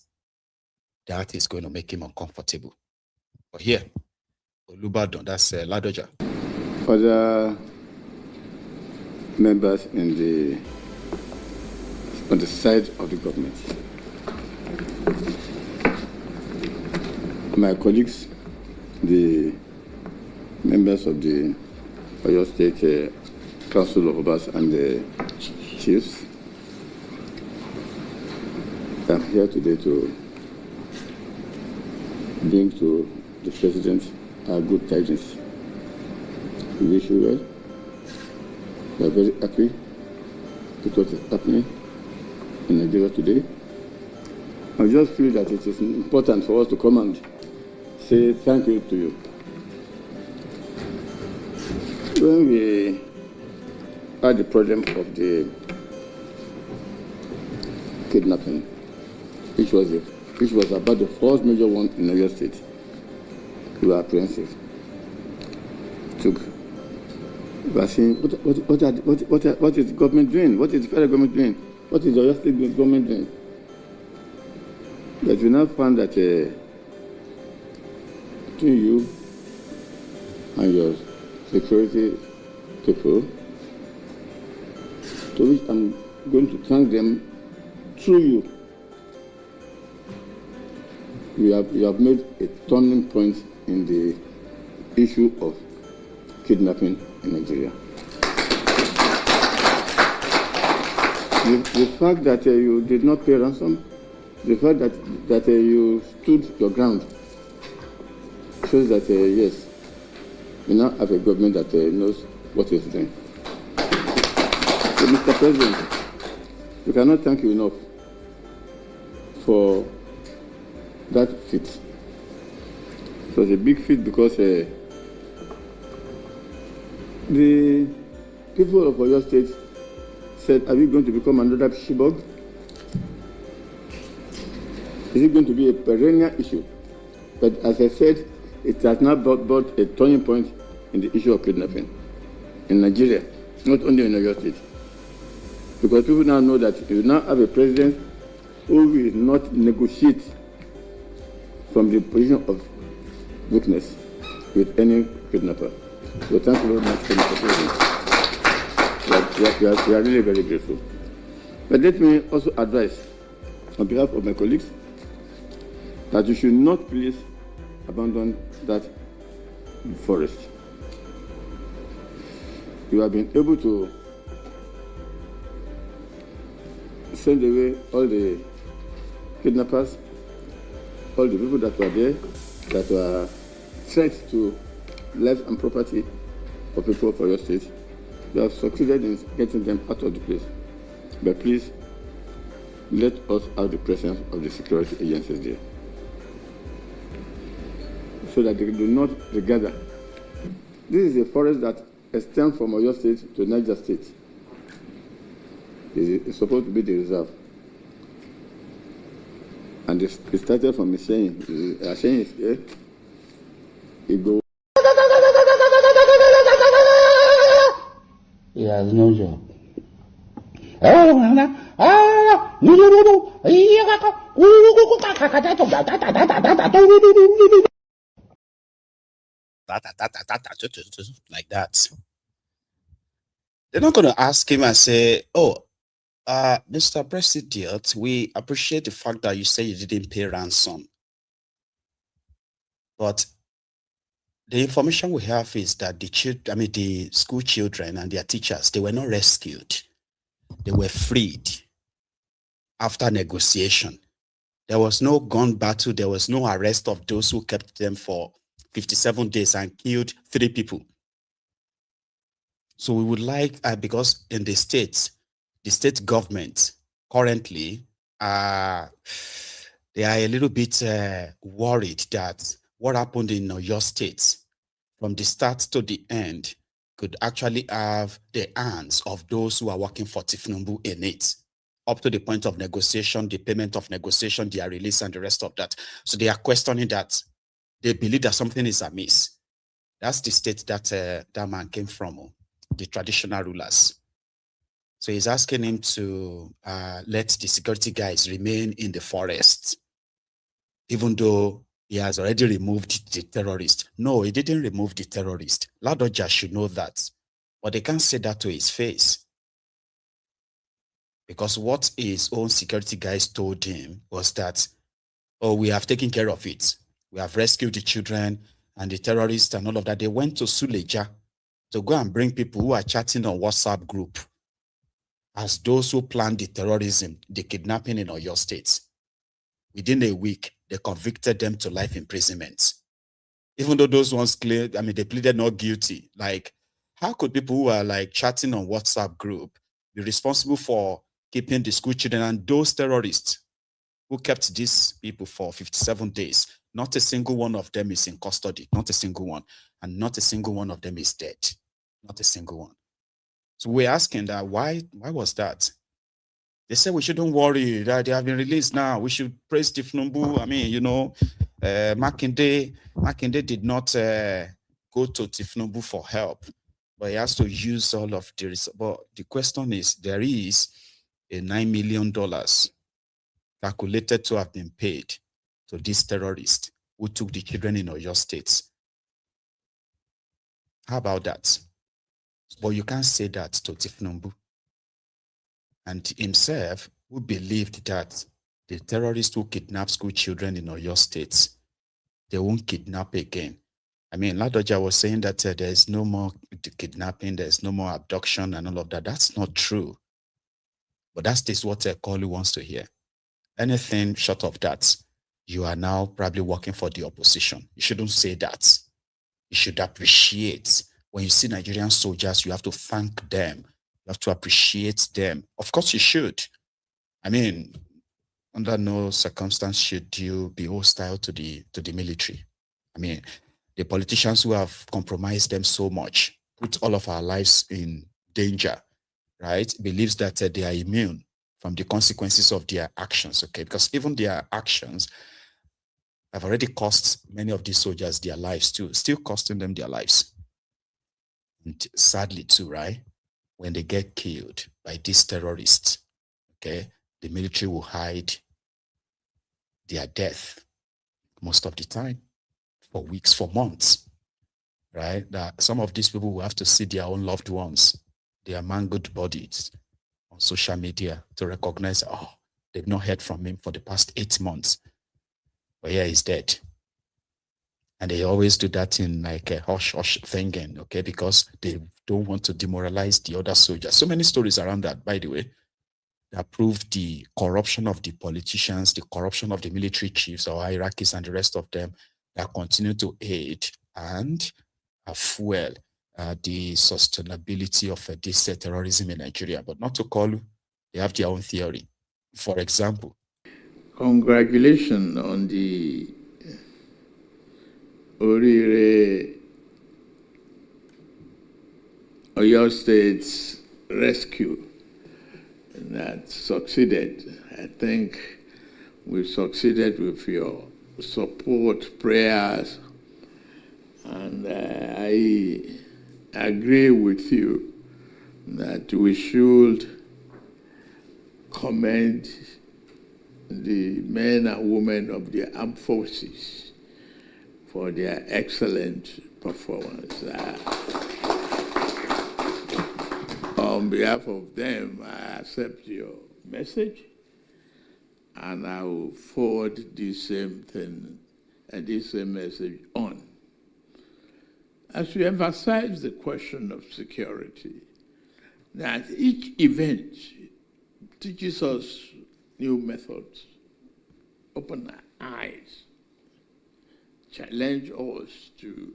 That is going to make him uncomfortable. But here, Olubadan, that's Ladoja. Other members on the side of the government, my colleagues, the members of the Oyo State Council of Obas and the chiefs, I'm here today to bring to the President our good tidings. We wish you well. We are very happy with what is happening in Nigeria today. I just feel that it is important for us to come and say thank you to you. When we had the problem of the kidnapping, which was about the first major one in Oyo State, we were apprehensive. We are saying, what is the government doing? What is the federal government doing? What is the Oyo State government doing? But we now found that between you and your security people, to which I'm going to thank them through you, you have made a turning point in the issue of kidnapping in Nigeria. The fact that you did not pay ransom, the fact that you stood your ground, shows that, yes, you now have a government that knows what it's doing. So, Mr. President, we cannot thank you enough for that feat. It was a big feat because the people of Oyo State said, are we going to become another Chibok? Is it going to be a perennial issue? But as I said, it has now brought a turning point in the issue of kidnapping in Nigeria, not only in Oyo State. Because people now know that you now have a president who will not negotiate from the position of weakness with any kidnapper. So thank you very much, Mr. President. We are really very grateful. But let me also advise, on behalf of my colleagues, that you should not please abandon that forest. You have been able to send away all the kidnappers, all the people that were there, that were threats to life and property of people of your state. You have succeeded in getting them out of the place. But please, let us have the presence of the security agencies there, so that they do not regather. This is a forest that extends from Oyo State to Niger State. It's supposed to be the reserve. And it started from Ashen is here. It goes. He has no job. Like that. They're not going to ask him and say, oh, Mr. President, we appreciate the fact that you say you didn't pay ransom. But the information we have is that the school children and their teachers, they were not rescued. They were freed after negotiation. There was no gun battle. There was no arrest of those who kept them for 57 days and killed 3 people. So we would like, because in the state government currently, they are a little bit worried that what happened in your state from the start to the end could actually have the hands of those who are working for Tinubu in it, up to the point of negotiation, the payment of negotiation, their release, and the rest of that. So they are questioning that. They believe that something is amiss. That's the state that that man came from, the traditional rulers. So he's asking him to let the security guys remain in the forest, even though he has already removed the terrorist. No, he didn't remove the terrorist. Ladoja should know that. But they can't say that to his face. Because what his own security guys told him was that, oh, we have taken care of it. We have rescued the children and the terrorists and all of that. They went to Suleja to go and bring people who are chatting on WhatsApp group as those who planned the terrorism, the kidnapping in Oyo State. Within a week, they convicted them to life imprisonment. Even though those ones cleared, they pleaded not guilty. Like, how could people who are like chatting on WhatsApp group be responsible for keeping the school children and those terrorists who kept these people for 57 days? Not a single one of them is in custody, not a single one. And not a single one of them is dead. Not a single one. So we're asking that, why was that? They said we shouldn't worry that they have been released now. We should praise Tinubu. Makinde did not go to Tinubu for help, but he has to use all of the. But the question is, there is a $9 million calculated to have been paid to this terrorist who took the children in Oyo State. How about that? But you can't say that to Tinubu. And himself, who believed that the terrorists who kidnap school children in Oyo State, they won't kidnap again. Ladoja was saying that there's no more kidnapping, there's no more abduction and all of that. That's not true. But that is what Kolu wants to hear. Anything short of that, you are now probably working for the opposition. You shouldn't say that. You should appreciate. When you see Nigerian soldiers, you have to thank them. You have to appreciate them. Of course you should. I mean, under no circumstance should you be hostile to the military. I mean, the politicians who have compromised them so much, put all of our lives in danger, right? Believes that they are immune from the consequences of their actions, okay? Because even their actions have already cost many of these soldiers their lives too, still costing them their lives. And sadly too, right? When they get killed by these terrorists, okay, the military will hide their death most of the time for weeks, for months, right? That some of these people will have to see their own loved ones, their mangled bodies on social media to recognize, oh, they've not heard from him for the past 8 months. But yeah, he's dead. And they always do that in like a hush-hush thinking, okay, because they don't want to demoralize the other soldiers. So many stories around that, by the way, that prove the corruption of the politicians, the corruption of the military chiefs or hierarchies and the rest of them that continue to aid and fuel the sustainability of this terrorism in Nigeria. But not to call, they have their own theory. For example, congratulations on the Orire Oyo State's rescue that succeeded. I think we succeeded with your support, prayers, and I agree with you that we should commend the men and women of the armed forces for their excellent performance. On behalf of them, I accept your message, and I will forward the same thing and this same message on. As we emphasize the question of security, that each event teaches us new methods, open our eyes, challenge us to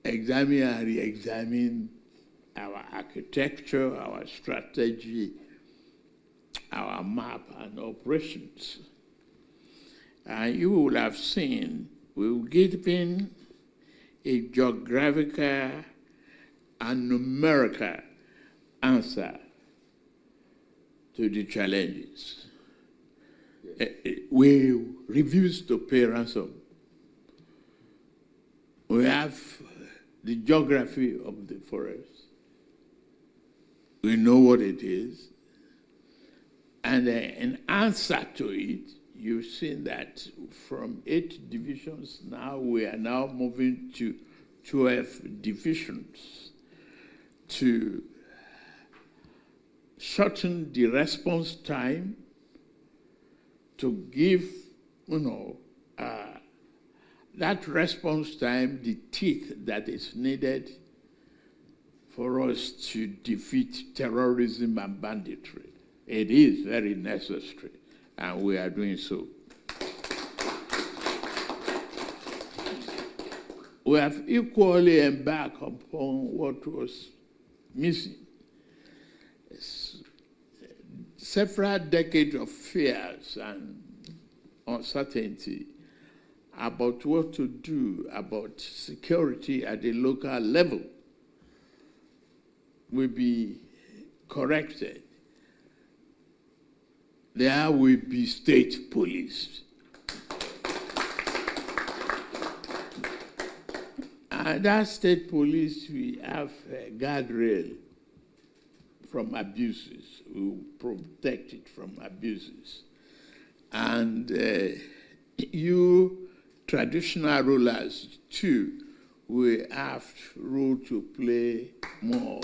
examine and re-examine our architecture, our strategy, our map and operations. And you will have seen we've given a geographical and numerical answer to the challenges. We refuse to pay ransom. We have the geography of the forest. We know what it is. And in answer to it, you've seen that from 8 divisions now, we are now moving to 12 divisions to shorten the response time, to give, that response time the teeth that is needed for us to defeat terrorism and banditry. It is very necessary, and we are doing so. We have equally embarked upon what was missing. Several decades of fears and uncertainty about what to do about security at the local level will be corrected. There will be state police. And that state police, we have a guardrail from abuses. We will protect it from abuses. And you traditional rulers, too, we have role to play more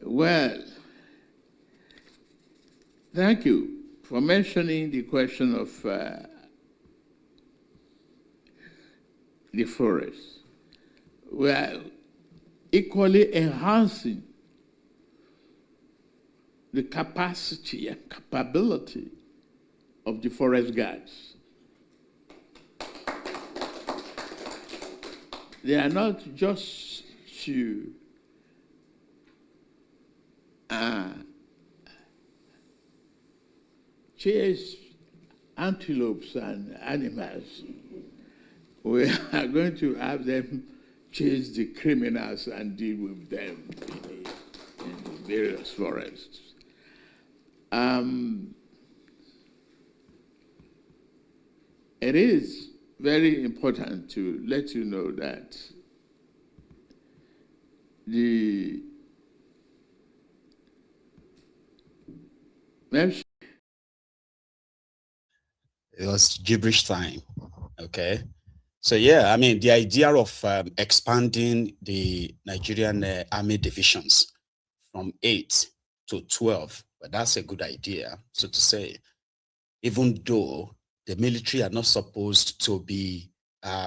well, thank you for mentioning the question of the forest. we are equally enhancing the capacity and capability of the forest guards. They are not just to chase antelopes and animals. We are going to have them chase the criminals and deal with them in the various forests. It is very important to let you know that the it was gibberish time. Okay. So, yeah, I mean, the idea of expanding the Nigerian army divisions from 8 to 12, but that's a good idea, so to say, even though the military are not supposed to be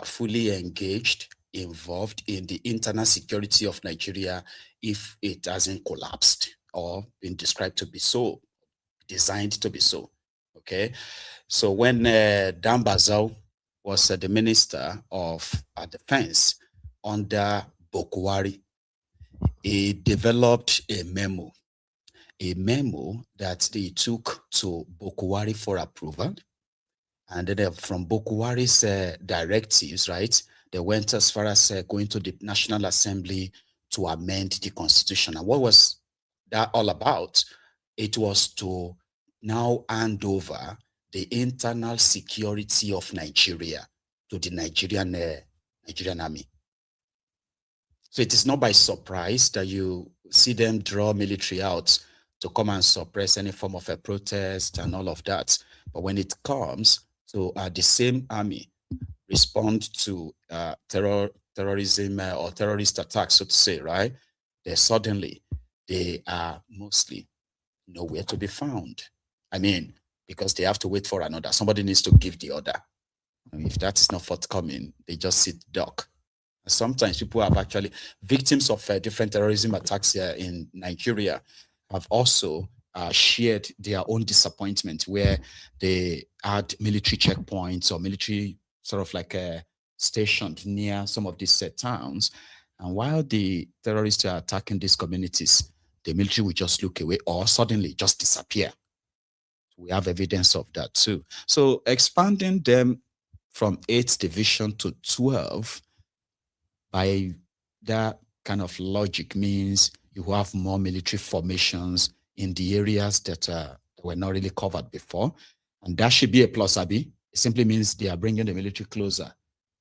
fully engaged, involved in the internal security of Nigeria if it hasn't collapsed or been described to be so, designed to be so. Okay. So when Dan Bazal was the Minister of Defense under Bokwari, he developed a memo that they took to Bokwari for approval. And then from Bokwari's directives, right, they went as far as going to the National Assembly to amend the Constitution. And what was that all about? It was to now hand over the internal security of Nigeria to the Nigerian army. So it is not by surprise that you see them draw military out to come and suppress any form of a protest and all of that. But when it comes to the same army respond to terrorism or terrorist attacks, so to say, right? They are mostly nowhere to be found. I mean, because they have to wait for another. Somebody needs to give the order. And if that is not forthcoming, they just sit duck. And sometimes people have actually, victims of different terrorism attacks here in Nigeria have also shared their own disappointment where they had military checkpoints or military sort of like stationed near some of these towns. And while the terrorists are attacking these communities, the military will just look away or suddenly just disappear. We have evidence of that too. So expanding them from 8th Division to 12 by that kind of logic means you have more military formations in the areas that were not really covered before. And that should be a plus, Abi. It simply means they are bringing the military closer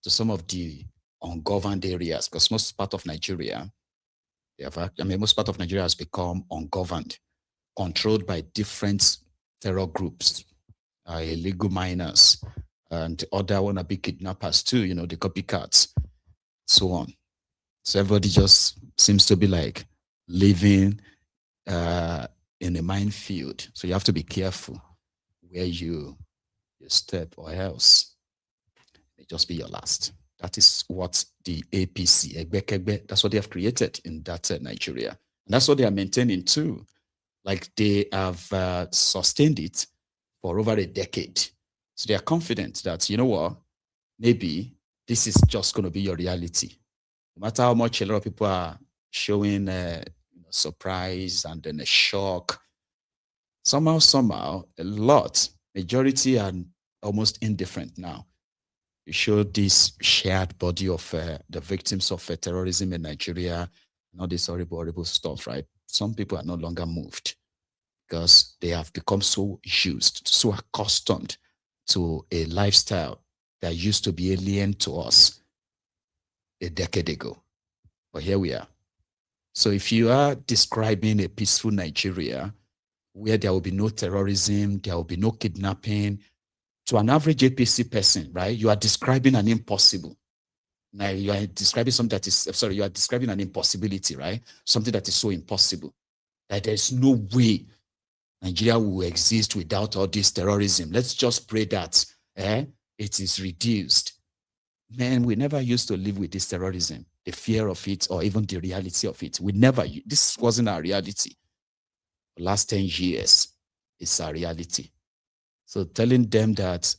to some of the ungoverned areas, because most part of Nigeria, most part of Nigeria has become ungoverned, controlled by different terror groups, illegal miners, and other wannabe kidnappers too, the copycats, so on. So everybody just seems to be like living in a minefield. So you have to be careful where you step, or else it just be your last. That is what the APC Egbekegbe, that's what they have created in that Nigeria. And that's what they are maintaining too. Like they have sustained it for over a decade. So they are confident that, you know what, maybe this is just going to be your reality. No matter how much a lot of people are showing surprise and then a shock, somehow, a lot, majority are almost indifferent now. You show this shared body of the victims of terrorism in Nigeria and all this horrible stuff, right? Some people are no longer moved because they have become so used, so accustomed to a lifestyle that used to be alien to us a decade ago. But here we are. So if you are describing a peaceful Nigeria where there will be no terrorism, there will be no kidnapping, to an average APC person, right, you are describing an impossible. Now you are describing something that is, you are describing an impossibility, right? Something that is so impossible that there's no way Nigeria will exist without all this terrorism. Let's just pray that it is reduced. Man, we never used to live with this terrorism. the fear of it or even the reality of it. This wasn't our reality. The last 10 years is our reality. So telling them that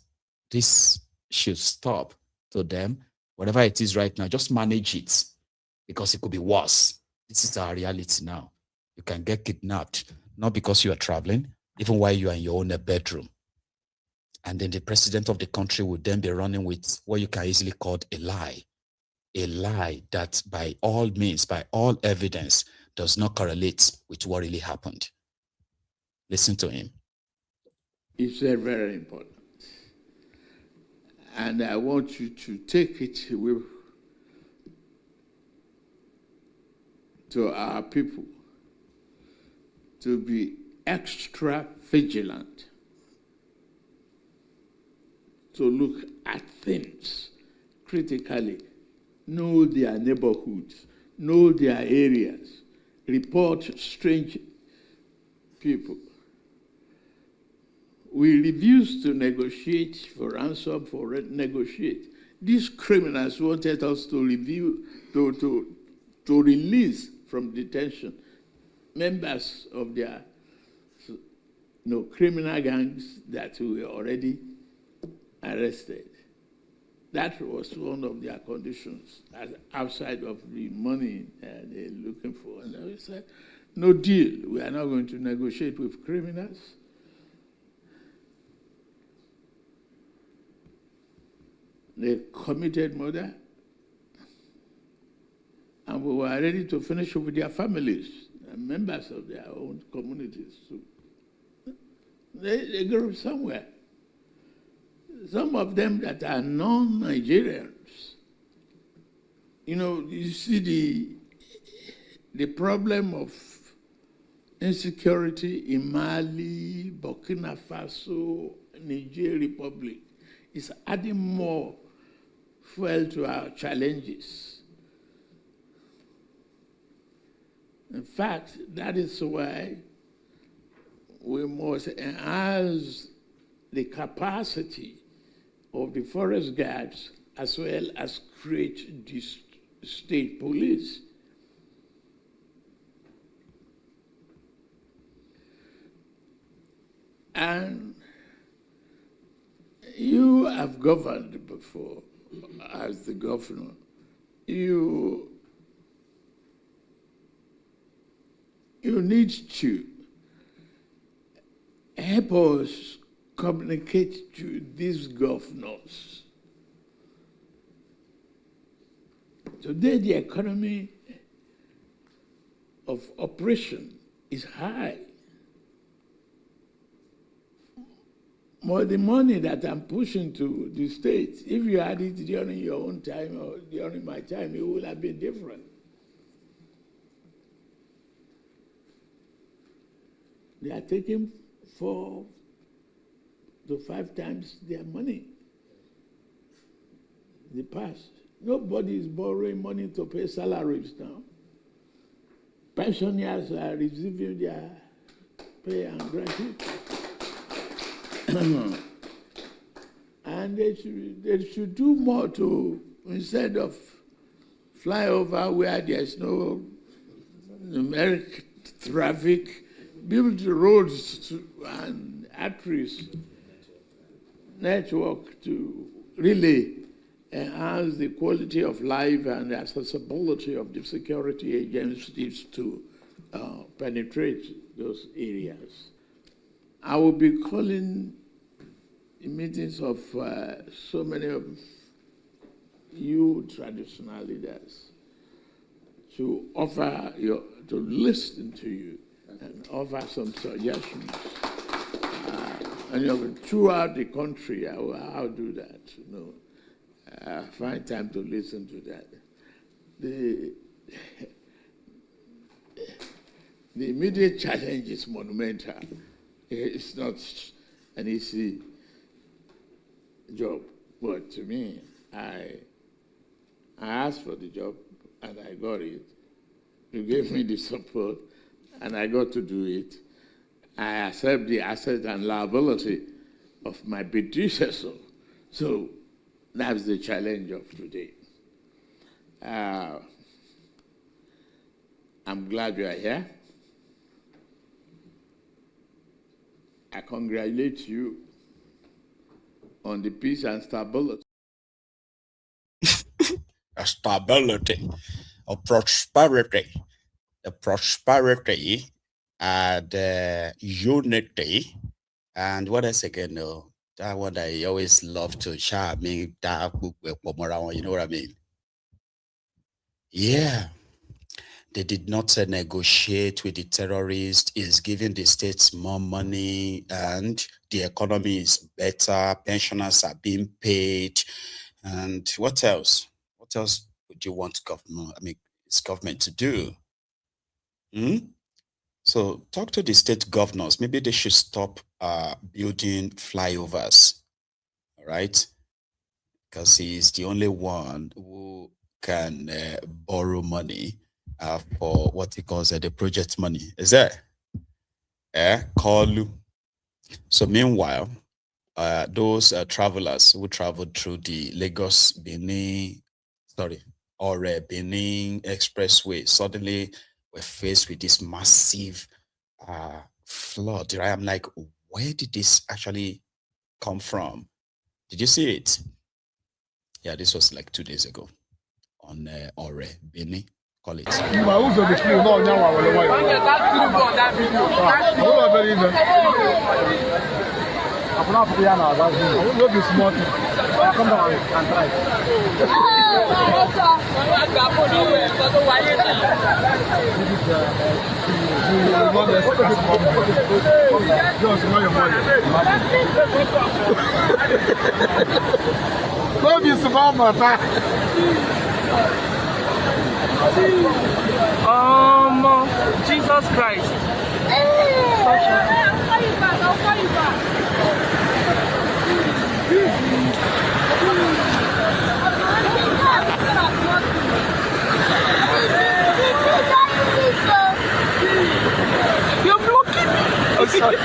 this should stop to them, whatever it is right now, just manage it because it could be worse. This is our reality now. You can get kidnapped, not because you are traveling, even while you are in your own bedroom. And then the president of the country would then be running with what you can easily call a lie that by all means, by all evidence, does not correlate with what really happened. Listen to him. It's very, very important. And I want you to take it with to our people to be extra vigilant, to look at things critically, know their neighborhoods, know their areas, report strange people. We refused to negotiate for ransom, negotiate. These criminals wanted us to release from detention members of their criminal gangs that were already arrested. That was one of their conditions, outside of the money they're looking for. And we said, no deal. We are not going to negotiate with criminals. They committed murder, and we were ready to finish with their families and members of their own communities. So they grew up somewhere. Some of them that are non-Nigerians. You see the problem of insecurity in Mali, Burkina Faso, Niger Republic is adding more fuel to our challenges. In fact, that is why we must enhance the capacity of the forest guards as well as create the state police. And you have governed before as the governor. You need to help us communicate to these governors. Today, the economy of operation is high. More the money that I'm pushing to the states, if you had it during your own time or during my time, it would have been different. They are taking 4 to 5 times their money. In the past, nobody is borrowing money to pay salaries now. Pensioners are receiving their pay and gratuity. And they should do more to, instead of fly over where there's no numeric traffic, build roads and arteries, network to really enhance the quality of life and the accessibility of the security agencies to penetrate those areas. I will be calling meetings of so many of you traditional leaders to offer to listen to you and offer some suggestions. And throughout the country, I'll do that. Find time to listen to that. The immediate challenge is monumental. It's not an easy job, but to me, I asked for the job and I got it. You gave me the support and I got to do it. I accept the asset and liability of my predecessor. So that's the challenge of today. I'm glad you are here. I congratulate you on the peace and stability. Stability, or prosperity, the prosperity and unity, and what else again? No, that one I always love to share. Me, that you know what I mean? Yeah, they did not negotiate with the terrorists. Is giving the states more money, and the economy is better. Pensioners are being paid, and what else? What else would you want government to do? So talk to the state governors. Maybe they should stop building flyovers, all right? Because he's the only one who can borrow money for what he calls the project money. Is that? Call you. So meanwhile, those travelers who traveled through the Benin expressway suddenly were faced with this massive flood. Right? I'm like, where did this actually come from? Did you see it? Yeah, this was like 2 days ago on Benin. Call it. I'm not for the I will be smart. Come down and try. Don't be small, Jesus Christ. I'll call you back. You're blocking me. I'm sorry.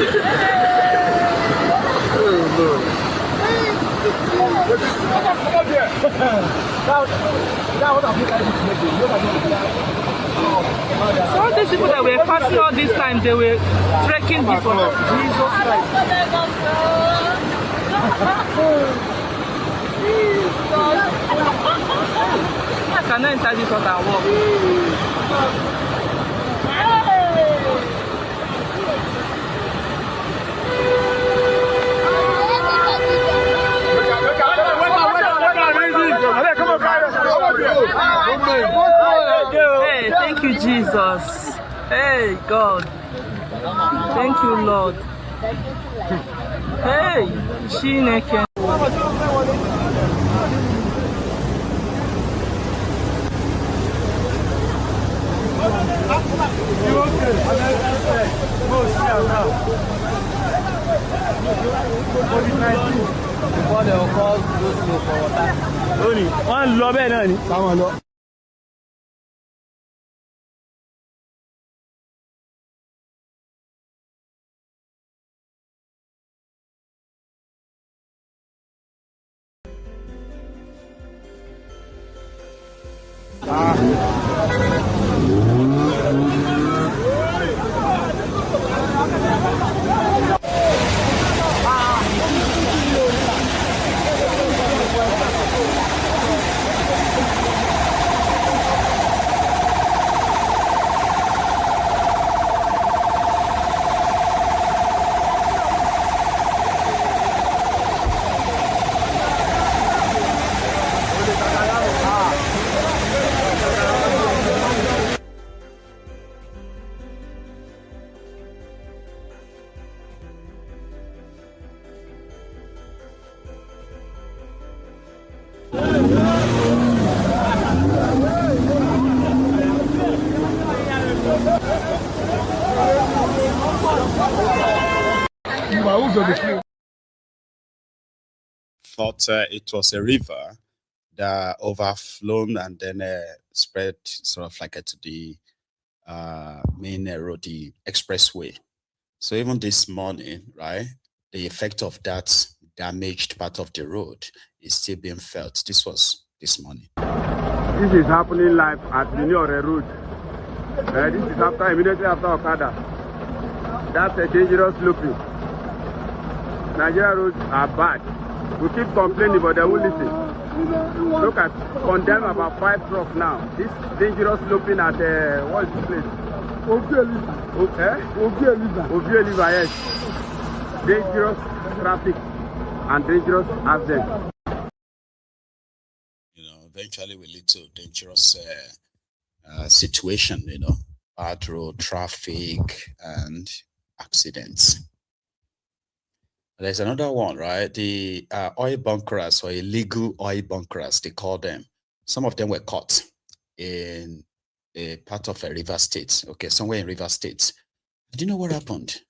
Come up here. So all these people that were passing all this time, they were trekking before Jesus Christ. I cannot enter this one and walk. Hey, thank you, Jesus. Hey, God. Thank you, Lord. Hey, Chineke. Before they will call those people for water. Only one love and someone love. Thought it was a river that overflown and then spread sort of like to the main road, the expressway. So even this morning, right, the effect of that damaged part of the road is still being felt. This was this morning. This is happening live at the Inoyi road. This is immediately after Okada. That's a dangerous looping. Nigeria roads are bad. We keep complaining, but they won't listen. Look at, condemn about 5 trucks now. This dangerous looping at, what is this place? Obieliva, yes. Dangerous traffic and dangerous accident. Eventually will lead to dangerous situation, bad road traffic and accidents. There's another one, right? The oil bunkers or illegal oil bunkers, they call them. Some of them were caught in a part of a river state, okay, somewhere in river state. Do you know what happened?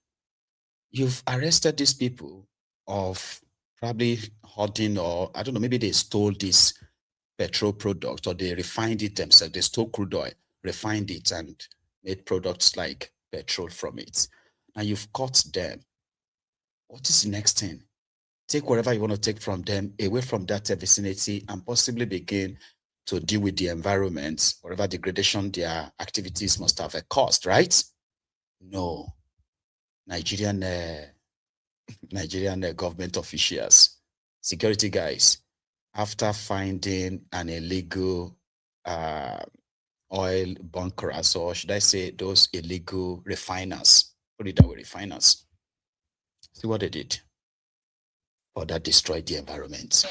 You've arrested these people of probably hoarding, or I don't know, maybe they stole this petrol product or they refined it themselves. They stole crude oil, refined it and made products like petrol from it. And you've caught them. What is the next thing? Take whatever you want to take from them away from that vicinity and possibly begin to deal with the environment, whatever degradation their activities must have caused, right? No. Nigerian government officials, security guys, after finding an illegal oil bunkers, or should I say those illegal refiners, put it that way, refiners. See what they did? Or that destroyed the environment.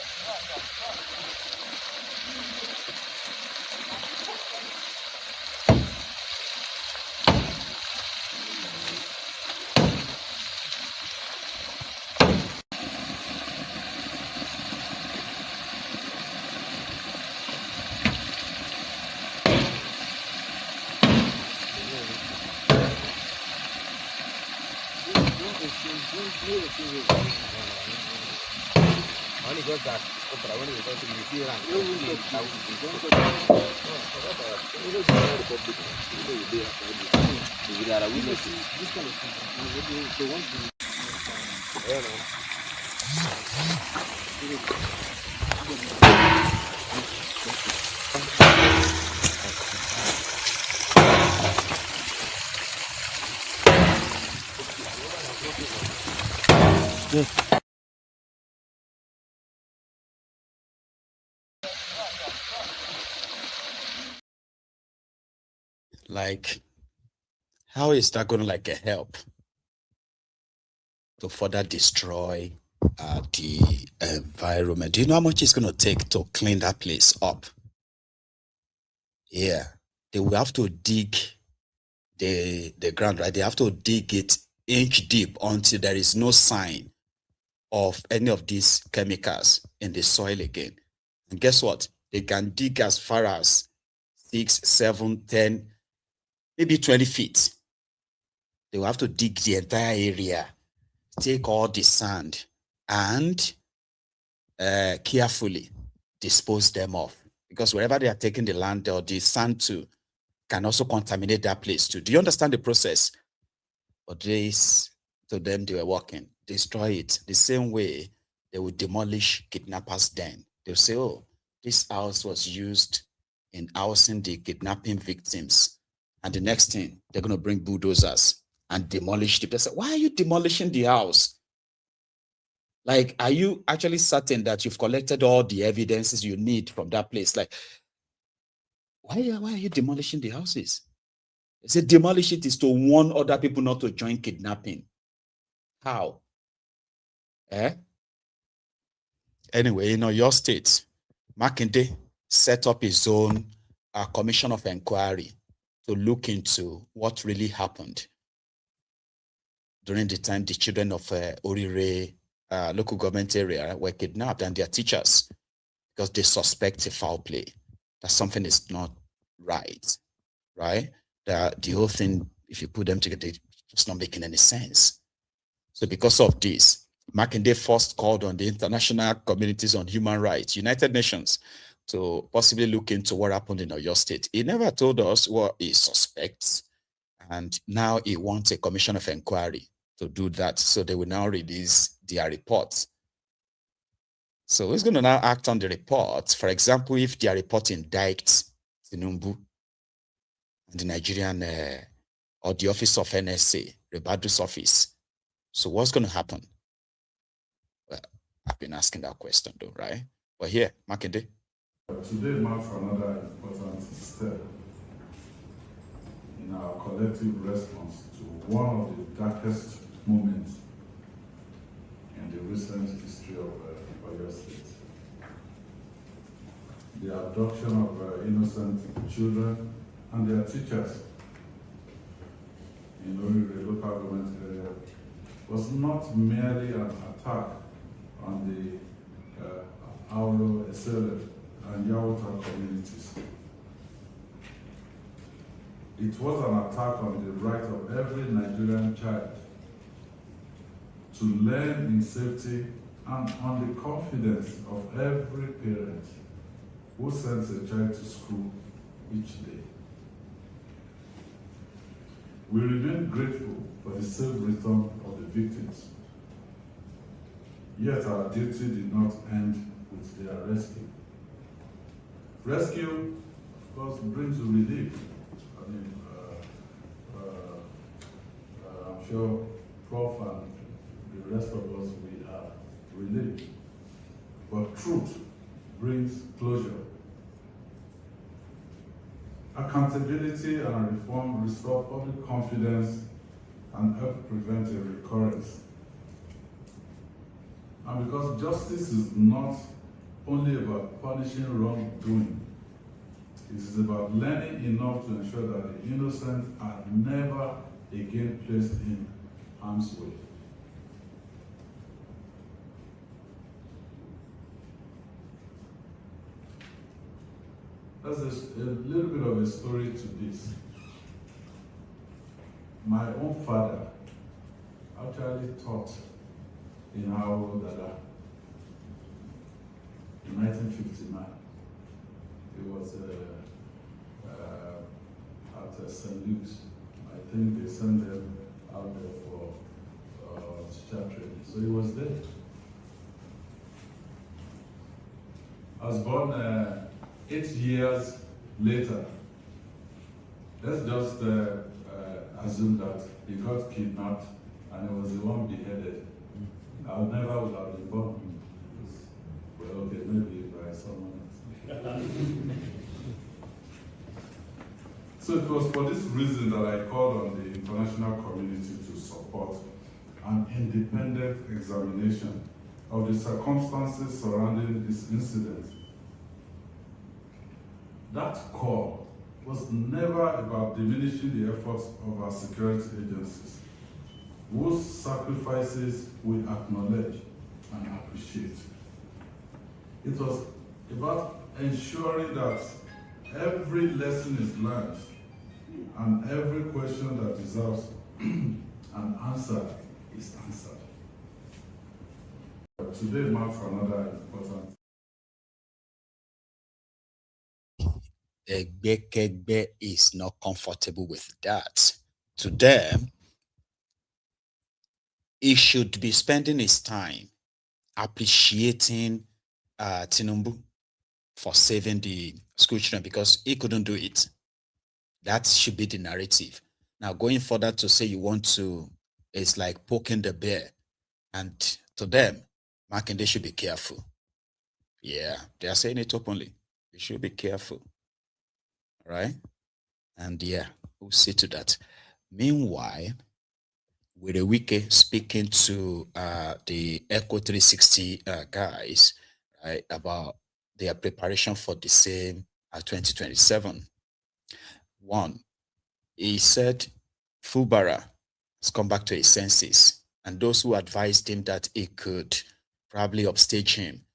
Like, how is that going to help to further destroy the environment? Do you know how much it's going to take to clean that place up? Yeah, they will have to dig the ground, right? They have to dig it inch deep until there is no sign of any of these chemicals in the soil again. And guess what? They can dig as far as 6, 7, 10, maybe 20 feet. They will have to dig the entire area, take all the sand, and carefully dispose them off. Because wherever they are taking the land or the sand to, can also contaminate that place too. Do you understand the process? But this, to them, they were working. Destroy it. The same way they would demolish kidnappers' den. They'll say, oh, this house was used in housing the kidnapping victims. And the next thing, they're going to bring bulldozers and demolish the place. Why are you demolishing the house? Like, are you actually certain that you've collected all the evidences you need from that place? Like, why are you demolishing the houses? They say demolish it is to warn other people not to join kidnapping. How? Anyway, your state, Makinde set up his own commission of inquiry to look into what really happened during the time the children of Orire local government area were kidnapped and their teachers, because they suspect a foul play, that something is not right, right? That the whole thing, if you put them together, it's not making any sense. So because of this, Makinde first called on the international communities on human rights, United Nations, to possibly look into what happened in Oyo State. He never told us what he suspects, and now he wants a commission of inquiry to do that. So they will now release their reports. So who's going to now act on the reports? For example, if their report indicts Tinubu the Nigerian or the office of NSA, Rebadu's office. So what's going to happen? Well, I've been asking that question though, right? But here, Makinde. Today marks another important step in our collective response to one of the darkest moments in the recent history of Oyo State. The abduction of innocent children and their teachers in Inoyi local government area was not merely an attack on the Auro, Esele, and Yawata communities. It was an attack on the right of every Nigerian child to learn in safety and on the confidence of every parent who sends a child to school each day. We remain grateful for the safe return of the victims. Yet our duty did not end with their rescue. Rescue, of course, brings relief. I mean, I'm sure Prof and the rest of us, we are relieved. But truth brings closure. Accountability and reform restore public confidence and help prevent a recurrence. And because justice is not only about punishing wrongdoing, it is about learning enough to ensure that the innocent are never again placed in harm's way. There's a little bit of a story to this. My own father actually taught in our Dada in 1959. He was at St. Luke's. I think they sent him out there for teacher training. So he was there. I was born 8 years later. Let's just assume that he got kidnapped and he was the one beheaded. I never would have been born. Well, okay, maybe by someone else. So it was for this reason that I called on the international community to support an independent examination of the circumstances surrounding this incident. That call was never about diminishing the efforts of our security agencies, whose sacrifices we acknowledge and appreciate. It was about ensuring that every lesson is learned and every question that deserves an answer is answered. Today marks another important. Egbekegbe is not comfortable with that. To them, he should be spending his time appreciating Tinubu for saving the school children because he couldn't do it. That should be the narrative. Now, going further to say you want to, it's like poking the bear. And to them, Makinde should be careful. Yeah, they are saying it openly. You should be careful. Right? And yeah, we'll see to that. Meanwhile, with a Wike speaking to the Echo 360 guys, right, about their preparation for the same 2027. One, he said Fulbara has come back to his senses, and those who advised him that he could probably upstage him,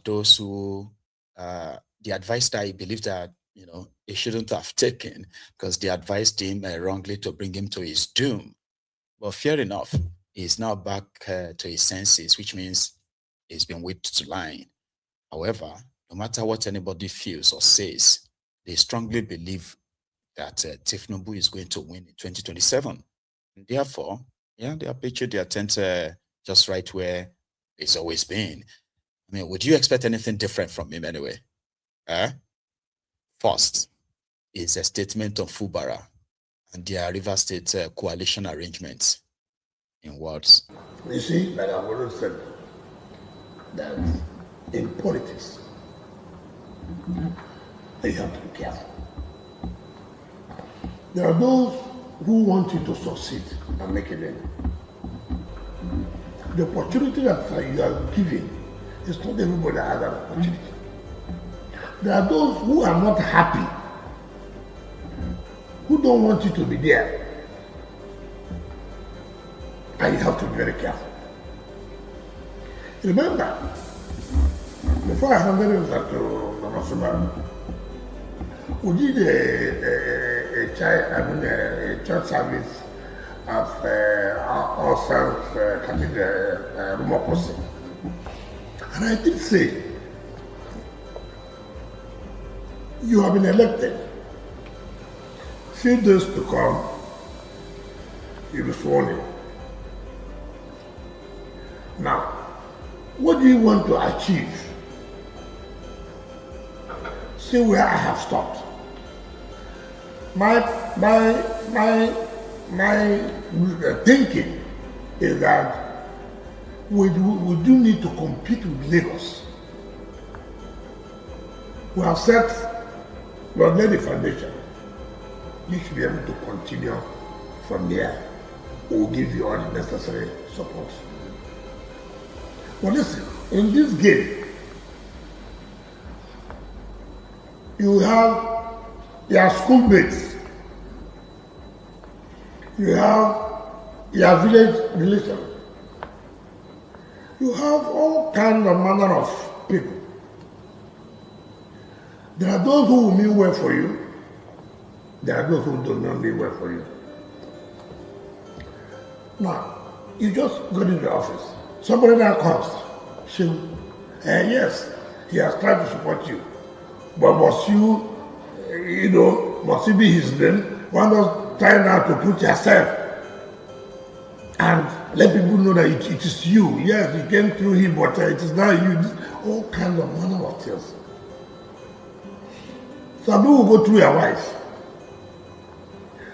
those who, the advice that he believed that, you know, he shouldn't have taken because they advised him wrongly to bring him to his doom. But fair enough, he's now back to his senses, which means he's been whipped to line. However, no matter what anybody feels or says, they strongly believe that Tinubu is going to win in 2027. And therefore, yeah, they are pitching their tent just right where it's always been. I mean, would you expect anything different from him anyway? First, is a statement of Fubara and their River State coalition arrangements in words. You see, like I've always said, that in politics, you have to be careful. There are those who want you to succeed and make it in. The opportunity that you are giving is not everybody that has that opportunity. There are those who are not happy, who don't want you to be there. And you have to be very careful. Remember, before I handed over to Namasuma, we did a church service of ourselves, Cathedral Rumokosi. And I did say, you have been elected. Few days to come, you'll be sworn in. Now, what do you want to achieve? See where I have stopped. My thinking is that we do need to compete with Lagos. We have set, we have laid the foundation. You should be able to continue from there. We'll give you all the necessary support. But listen, in this game, you have your schoolmates, you have your village relation, you have all kinds of manner of people. There are those who will mean well for you, there are those who do not mean well for you. Now, you just go into the office, somebody now comes, yes, he has tried to support you, but must you, must it be his name? Why not try now to put yourself and let people know that it is you. Yes, you came through him, but it is now you. All kinds of manner of things. Some people will go through your wife.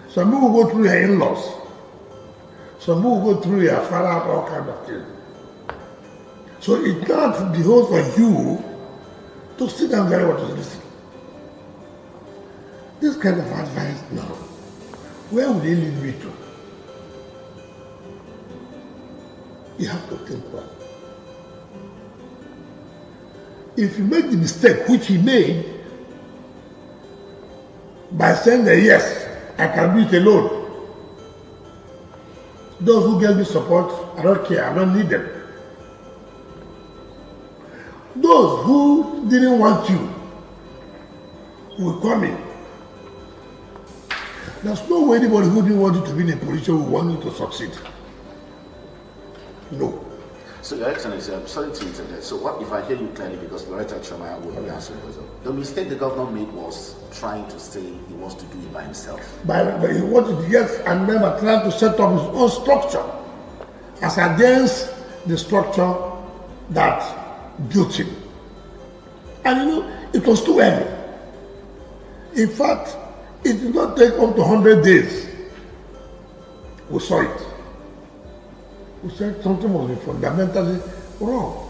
Some people will go through your in-laws. Some people will go through your father, all kinds of things. So it not behoves on you to sit down very well to listen. This kind of advice now, where would it lead me to? You have to think well. If you make the mistake which he made by saying that yes, I can do it alone, those who gave me support, I don't care, I don't need them. Those who didn't want you will come in. There's no way anybody who didn't want you to be in a position will want you to succeed. No. So, Your Excellency, I'm sorry to interrupt. So, what if I hear you clearly, because Loretta Choma will be answering the question. The mistake the governor made was trying to say he wants to do it by himself. But he wanted to get and never trying to set up his own structure as against the structure that built him. And it was too early. In fact, it did not take up to 100 days. We saw it. We said something was fundamentally wrong.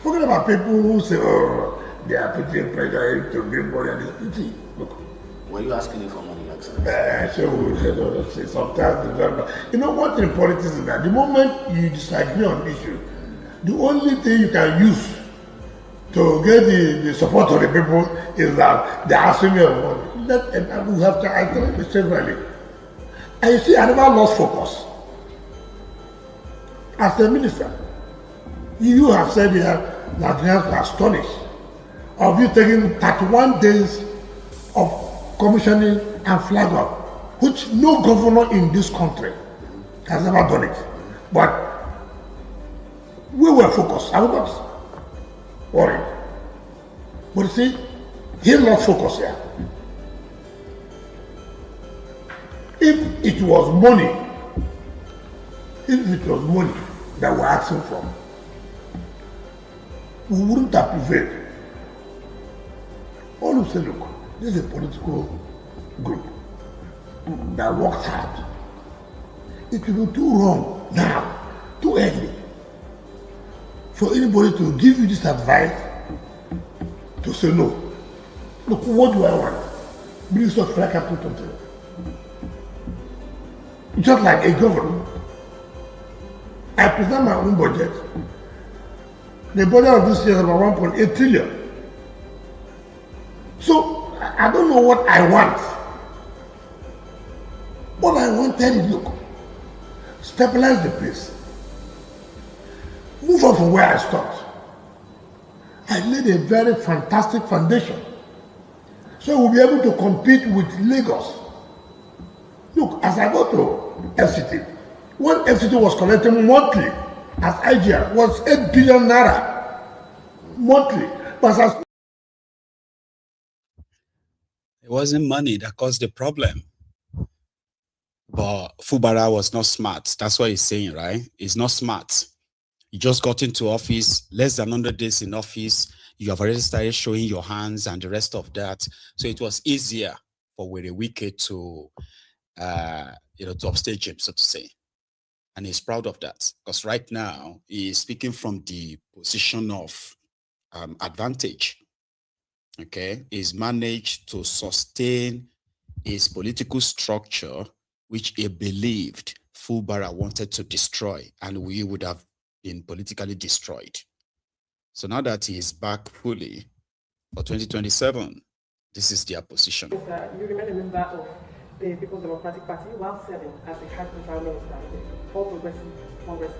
Forget about people who say, oh, they are putting pressure to bring money and this pity. Look. Were you asking him for money, Your Excellency? Sometimes, what in politics is that the moment you disagree on issue, the only thing you can use to get the support of the people is that they are assuming of money. That we have to answer it severally. And you see, I never lost focus. As a minister, you have said here that you have to astonish of you taking 31 days of commissioning and flag up, which no governor in this country has ever done it. But we were focused. I was not worried. But you see, he lost focus here. If it was money that we're asking for, we wouldn't have prevailed. All of say, look, This is a political group that worked hard. It will be too wrong now, too early, for anybody to give you this advice to say no. Look, what do I want? Minister of Federal Capital Control. Just like a government, I present my own budget. The budget of this year is about 1.8 trillion. So I don't know what I want. What I wanted is, look, stabilize the place. Move on from where I stopped. I laid a very fantastic foundation. So we'll be able to compete with Lagos. Look, as I go to FCT, what FCT was collecting monthly as IGR was 8 billion naira monthly. But as it wasn't money that caused the problem. But Fubara was not smart. That's what he's saying, right? He's not smart. He just got into office, less than 100 days in office. You have already started showing your hands and the rest of that. So it was easier for Wike to, to upstage him, so to say. And he's proud of that because right now he's speaking from the position of advantage. Okay, he's managed to sustain his political structure, which he believed Fubara wanted to destroy, and we would have been politically destroyed. So now that he is back fully for 2027, this is their position. You remain a member of the People's Democratic Party while serving as a high profile minister in the All Progressive Congress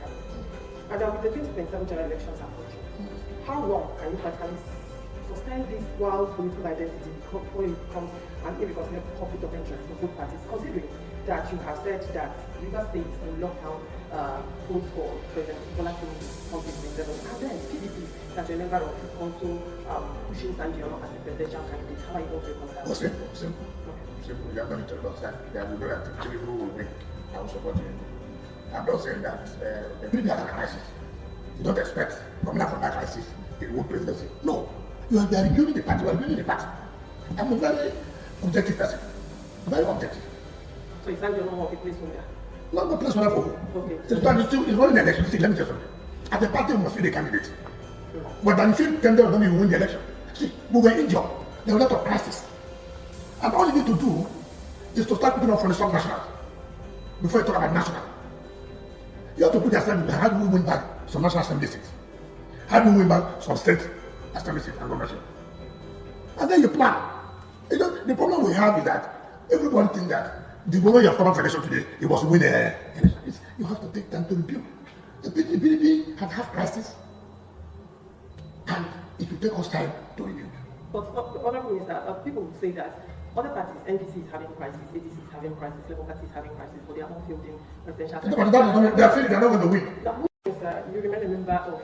cabinet. And with the 2027 general elections approaching, how long can you practically sustain this while political identity before it becomes an irreconcilable conflict of interest for both parties, considering that you have said that River State will lock down votes for President Bola Tinubu on 2027, and then PDP that you're a member of also pushing Sanjay as a presidential candidate. How are you going to reconcile? Simple. We are going to tell us that we know that Tinubu will win. I will support him. I'm not saying that the PDP has a crisis. You don't expect coming out from that crisis it won't presidency. No. They are rebuilding the party. We are rebuilding the party. I'm a very objective person. Very objective. So it's not your normal placeholder? Not the placeholder for who? Okay. It's running the election. See, let me tell you something. At the party, we must be the candidate. But then if you tell them we win the election, see, we were injured. There was a lot of crisis. And all you need to do is to start putting up from the sub-national before you talk about national. You have to put yourself in how do we win back some national assembly seats? How do we win back some state assembly seats and governorship? And then you plan. You know, the problem we have is that everybody thinks that the moment you have come up for election today, it was win the election. You have to take time to rebuild. The PDP have crisis, and it will take us time to rebuild. But the other thing is that people would say that other parties, NDC is having crisis, APC is having crisis, Labour Party is having crisis, but they are all fielding presidential. They are feeling they are not going to win. You remain a member of.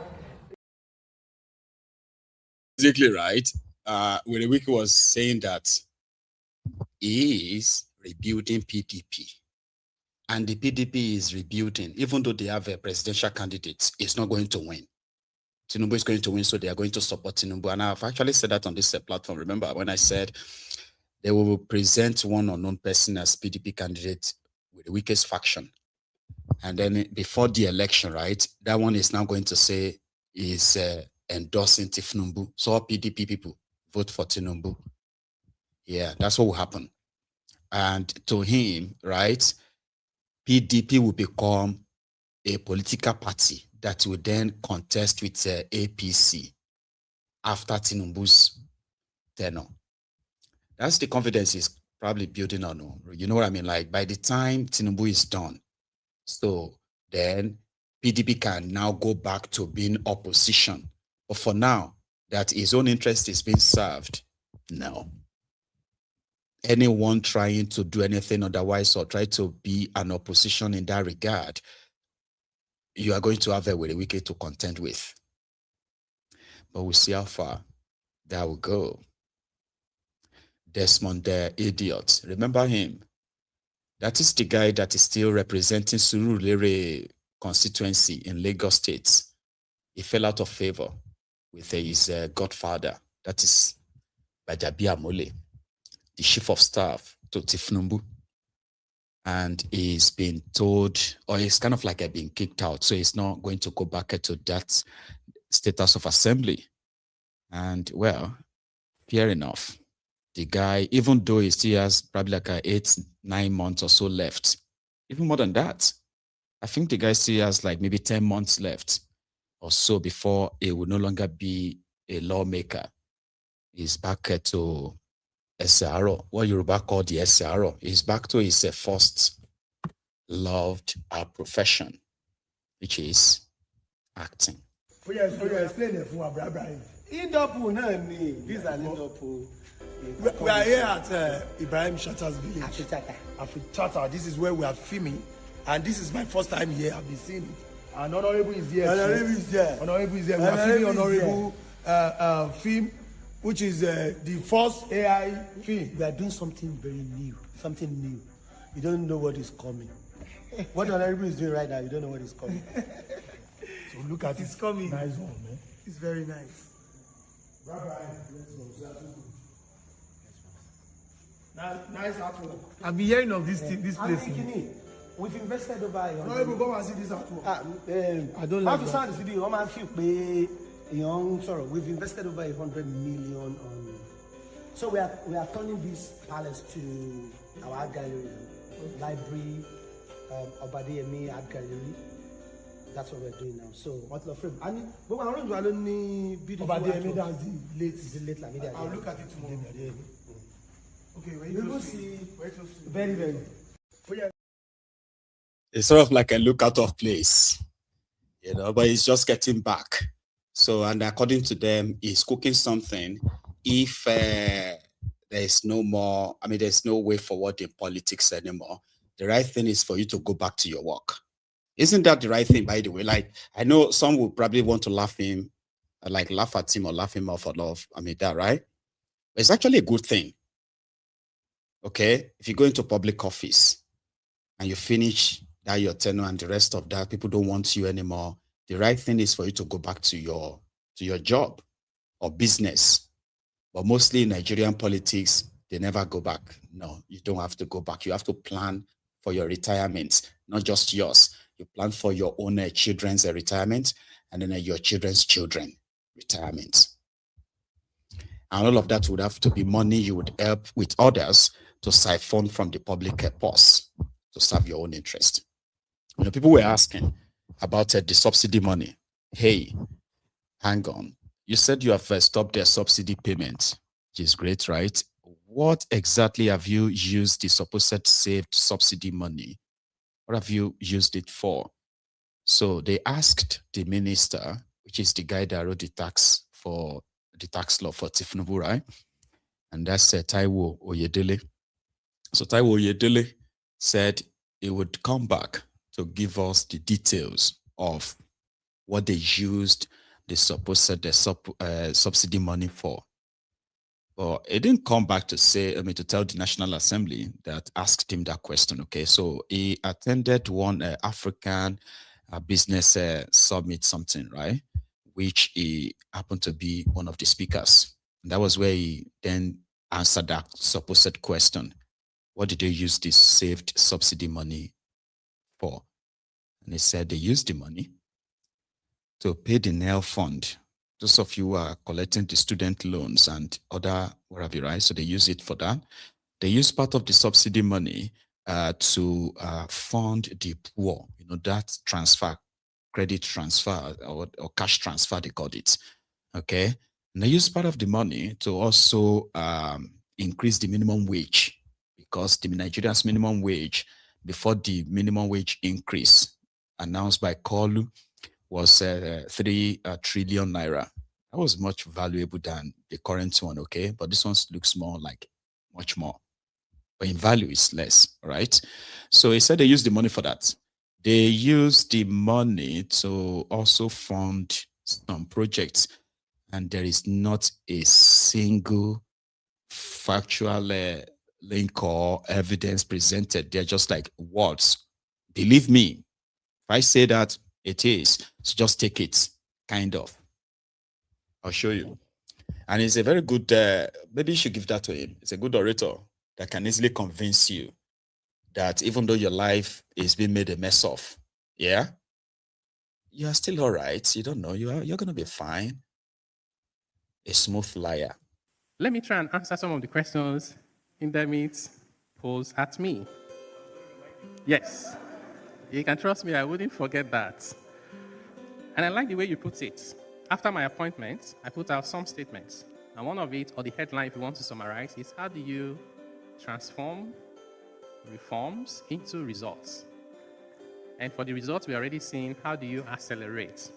Exactly right. Wike was saying that he is rebuilding PDP. And the PDP is rebuilding, even though they have a presidential candidate, it's not going to win. Tinubu is going to win, so they are going to support Tinubu. And I've actually said that on this platform. Remember when I said they will present one unknown person as PDP candidate with the weakest faction. And then before the election, right, that one is now going to say is endorsing Tinubu. So all PDP people vote for Tinubu. Yeah, that's what will happen. And to him, right, PDP will become a political party that will then contest with APC after Tinubu's tenure. That's the confidence he's probably building on. You know what I mean? Like by the time Tinubu is done, so then PDP can now go back to being opposition. But for now, that his own interest is being served, no. Anyone trying to do anything otherwise or try to be an opposition in that regard, you are going to have a Wike to contend with. But we'll see how far that will go. Desmond the idiot. Remember him? That is the guy that is still representing Surulere constituency in Lagos State. He fell out of favor with his godfather. That is Bajabia Mole. the chief of staff to Tinubu, and he's been told, or he's kind of like being kicked out, so he's not going to go back to that status of assembly. And well, fair enough. The guy, even though he still has probably like 8-9 months or so left, even more than that, I think the guy still has like maybe 10 months left or so before he will no longer be a lawmaker. He's back to SRO, what Yoruba call the SRO. He's back to his first loved profession, which is acting. Explain it for Brian. These are Indopu. We are here at Ibrahim Shatter's village. After this is where we are filming, and this is my first time here. I've been seeing it. And Honorable is here. Honorable is there. Honorable is there. We are filming Honorable film, which is the first AI film. We are doing something very new. Something new. You don't know what is coming. What Honorable is doing right now, you don't know what is coming. So look at it. It's coming. Nice one, man. It's very nice. Nice artwork. I've been hearing of this place. We've invested over. Honorable, come and see this artwork. I don't like that. We've invested over 100 million on. So we are turning this palace to our art gallery, library, Opeyemi art gallery. That's what we're doing now. So what the frame? I mean, but we're only beautiful. Opeyemi, that's the late Lamidi. I'll look at it tomorrow. Okay, we will see. Very, very. It's sort of like a look out of place, you know, but he's just getting back. So, and according to them, he's cooking something. If there's no more, I mean, there's no way forward in politics anymore, the right thing is for you to go back to your work. Isn't that the right thing, by the way? Like, I know some will probably want to laugh at him or laugh him off or love. I mean, that, right? But it's actually a good thing. Okay? If you go into public office and you finish that your tenure and the rest of that, people don't want you anymore, the right thing is for you to go back to your job or business. But mostly in Nigerian politics, they never go back. No, you don't have to go back. You have to plan for your retirement, not just yours. You plan for your own children's retirement, and then your children's children retirement. And all of that would have to be money you would help with others to siphon from the public purse to serve your own interest. You know, people were asking about the subsidy money. Hey, hang on. You said you have stopped their subsidy payment, which is great, right? What exactly have you used the supposed saved subsidy money? What have you used it for? So they asked the minister, which is the guy that wrote the tax law for Tinubu, right? And that's Taiwo Oyedele. So Taiwo Oyedele said he would come back to give us the details of what they used the supposed subsidy money for. But it didn't come back to say, to tell the National Assembly that asked him that question. Okay, so he attended one African business summit, something, right? Which he happened to be one of the speakers. And that was where he then answered that supposed question. What did they use this saved subsidy money for? And they said they used the money to pay the NEL fund. Those of you who are collecting the student loans and other whatever, right? So they use it for that. They use part of the subsidy money to fund the poor, that transfer, credit transfer or cash transfer, they called it. Okay. And they use part of the money to also increase the minimum wage, because the Nigeria's minimum wage before the minimum wage increase announced by Kolu was 3 trillion naira. That was much valuable than the current one, okay? But this one looks more like much more. But in value, it's less, right? So he said they used the money for that. They used the money to also fund some projects, and there is not a single factual link or evidence presented. They're just like words. Believe me, if I say that, it is. So just take it, kind of. I'll show you. And he's a very good, maybe you should give that to him. It's a good orator that can easily convince you that even though your life is being made a mess of, yeah, you are still all right. You don't know, you're going to be fine. A smooth liar. Let me try and answer some of the questions Indemit posed at me. Yes, you can trust me, I wouldn't forget that. And I like the way you put it. After my appointment, I put out some statements. And one of it, or the headline if you want to summarize, is how do you transform reforms into results? And for the results we're already seeing, how do you accelerate?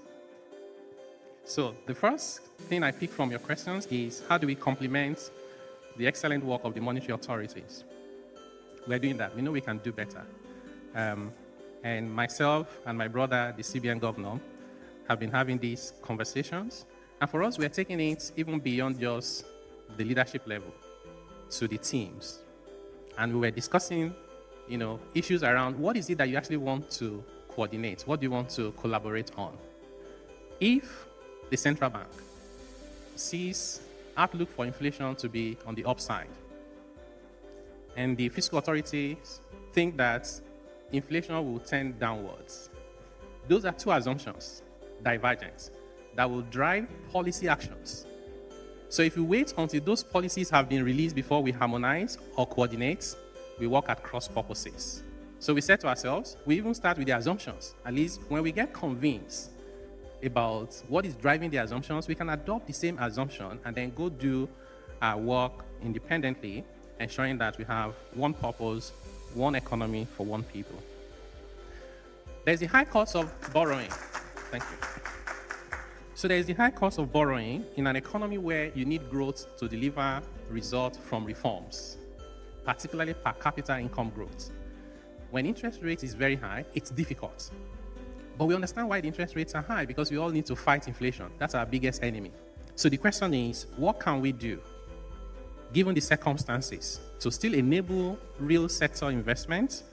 So the first thing I pick from your questions is how do we complement the excellent work of the monetary authorities? We're doing that. We know we can do better. And myself and my brother, the CBN governor, have been having these conversations. And for us, we're taking it even beyond just the leadership level to the teams. And we were discussing, issues around what is it that you actually want to coordinate? What do you want to collaborate on? If the central bank sees outlook for inflation to be on the upside, and the fiscal authorities think that inflation will tend downwards, those are two assumptions, divergent, that will drive policy actions. So if we wait until those policies have been released before we harmonize or coordinate, we work at cross purposes. So we said to ourselves, we even start with the assumptions. At least when we get convinced about what is driving the assumptions, we can adopt the same assumption and then go do our work independently, ensuring that we have one purpose, one economy for one people. There's the high cost of borrowing. Thank you. So there's the high cost of borrowing in an economy where you need growth to deliver results from reforms, particularly per capita income growth. When interest rate is very high, it's difficult. But we understand why the interest rates are high, because we all need to fight inflation. That's our biggest enemy. So the question is, what can we do, given the circumstances, to still enable real sector investment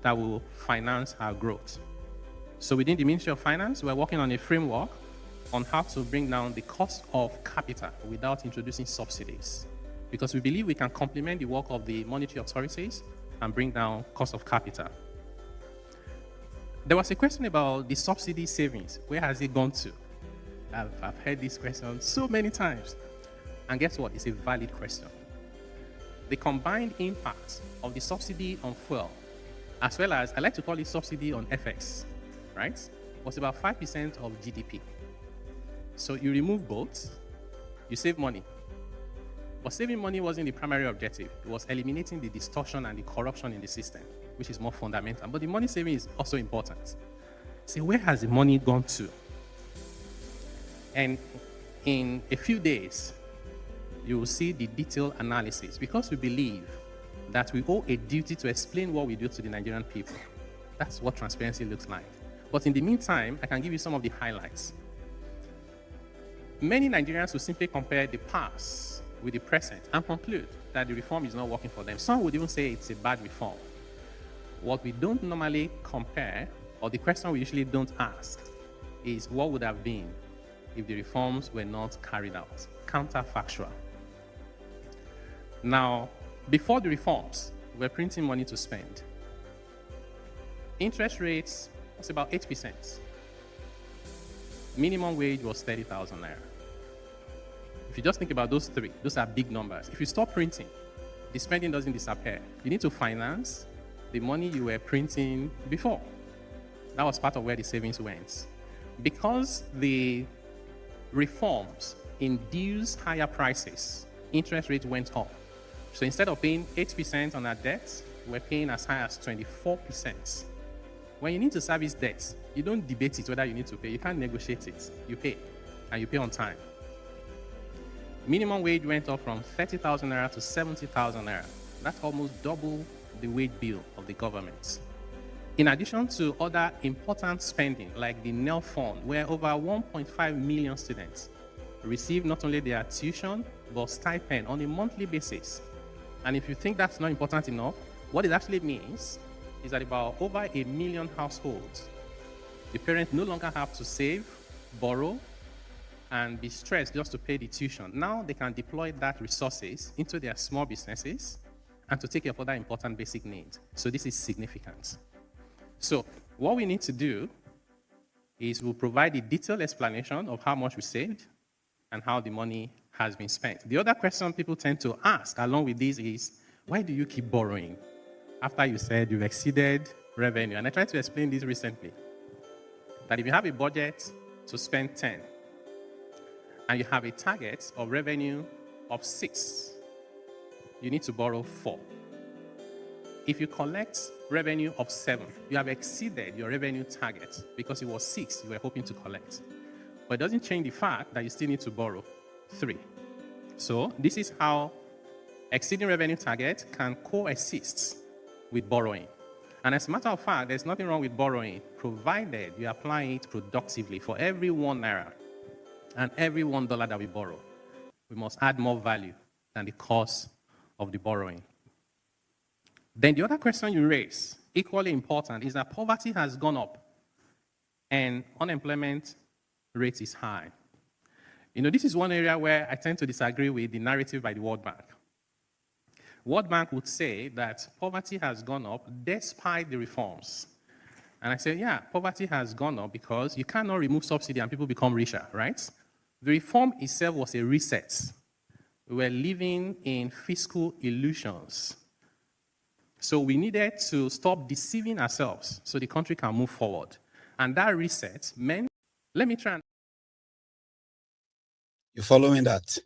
that will finance our growth? So within the Ministry of Finance, we're working on a framework on how to bring down the cost of capital without introducing subsidies, because we believe we can complement the work of the monetary authorities and bring down cost of capital. There was a question about the subsidy savings. Where has it gone to? I've heard this question so many times. And guess what? It's a valid question. The combined impact of the subsidy on fuel, as well as, I like to call it subsidy on FX, right, was about 5% of GDP. So you remove both, you save money. But saving money wasn't the primary objective. It was eliminating the distortion and the corruption in the system, which is more fundamental. But the money saving is also important. See, where has the money gone to? And in a few days, you will see the detailed analysis, because we believe that we owe a duty to explain what we do to the Nigerian people. That's what transparency looks like. But in the meantime, I can give you some of the highlights. Many Nigerians will simply compare the past with the present and conclude that the reform is not working for them. Some would even say it's a bad reform. What we don't normally compare, or the question we usually don't ask, is what would have been if the reforms were not carried out? Counterfactual. Now, before the reforms, we're printing money to spend. Interest rates was about 8%. Minimum wage was 30,000 naira. If you just think about those three, those are big numbers. If you stop printing, the spending doesn't disappear. You need to finance the money you were printing before. That was part of where the savings went. Because the reforms induced higher prices, interest rates went up. So instead of paying 8% on our debt, we're paying as high as 24%. When you need to service debt, you don't debate it whether you need to pay. You can't negotiate it. You pay, and you pay on time. Minimum wage went up from 30,000 naira to 70,000 naira. That's almost double the wage bill of the government. In addition to other important spending, like the NEL fund, where over 1.5 million students receive not only their tuition, but stipend on a monthly basis. And if you think that's not important enough, what it actually means is that about over 1 million households, the parents no longer have to save, borrow, and be stressed just to pay the tuition. Now they can deploy that resources into their small businesses and to take care of other important basic needs. So this is significant. So what we need to do is we'll provide a detailed explanation of how much we saved and how the money has been spent. The other question people tend to ask along with this is, why do you keep borrowing? After you said you've exceeded revenue. And I tried to explain this recently, that if you have a budget to spend 10, and you have a target of revenue of 6, you need to borrow 4. If you collect revenue of 7, you have exceeded your revenue target because it was 6 you were hoping to collect. But it doesn't change the fact that you still need to borrow 3. So this is how exceeding revenue target can coexist with borrowing. And as a matter of fact, there's nothing wrong with borrowing, provided you apply it productively. For every 1 naira and every $1 that we borrow, we must add more value than the cost of the borrowing. Then the other question you raise, equally important, is that poverty has gone up and unemployment rate is high. You know, this is one area where I tend to disagree with the narrative by the World Bank. World Bank would say that poverty has gone up despite the reforms. And I say, yeah, poverty has gone up because you cannot remove subsidy and people become richer, right? The reform itself was a reset. We were living in fiscal illusions. So we needed to stop deceiving ourselves so the country can move forward. And that reset meant, let me try and... You following that?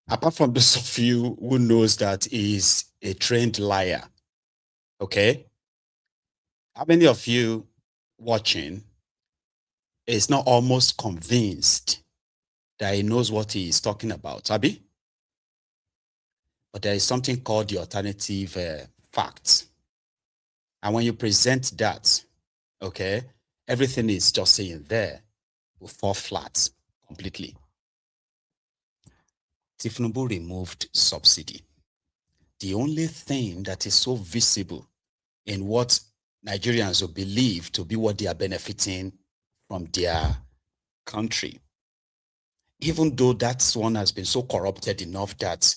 Apart from those of you who knows that he's a trained liar, okay? How many of you watching is not almost convinced that he knows what he is talking about, Abi? But there is something called the alternative facts. And when you present that, okay, everything is just saying there will fall flat completely. Tinubu removed subsidy. The only thing that is so visible in what Nigerians will believe to be what they are benefiting from their country, even though that one has been so corrupted enough that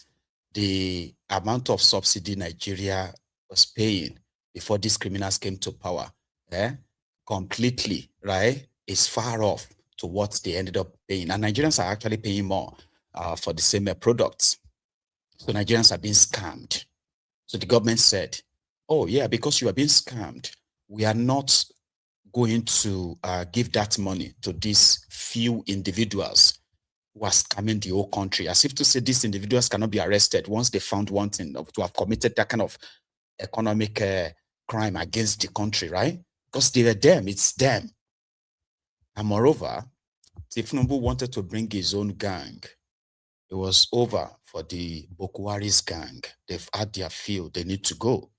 the amount of subsidy Nigeria was paying before these criminals came to power, completely, right, is far off to what they ended up paying. And Nigerians are actually paying more for the same products. So Nigerians are being scammed. So the government said, oh yeah, because you are being scammed, we are not going to give that money to these few individuals who are scamming the whole country, as if to say these individuals cannot be arrested once they found wanting to have committed that kind of economic crime against the country, right? Because they were them, it's them. And moreover, Tinubu wanted to bring his own gang. It was over for the Boko Haram's gang. They've had their fill, they need to go.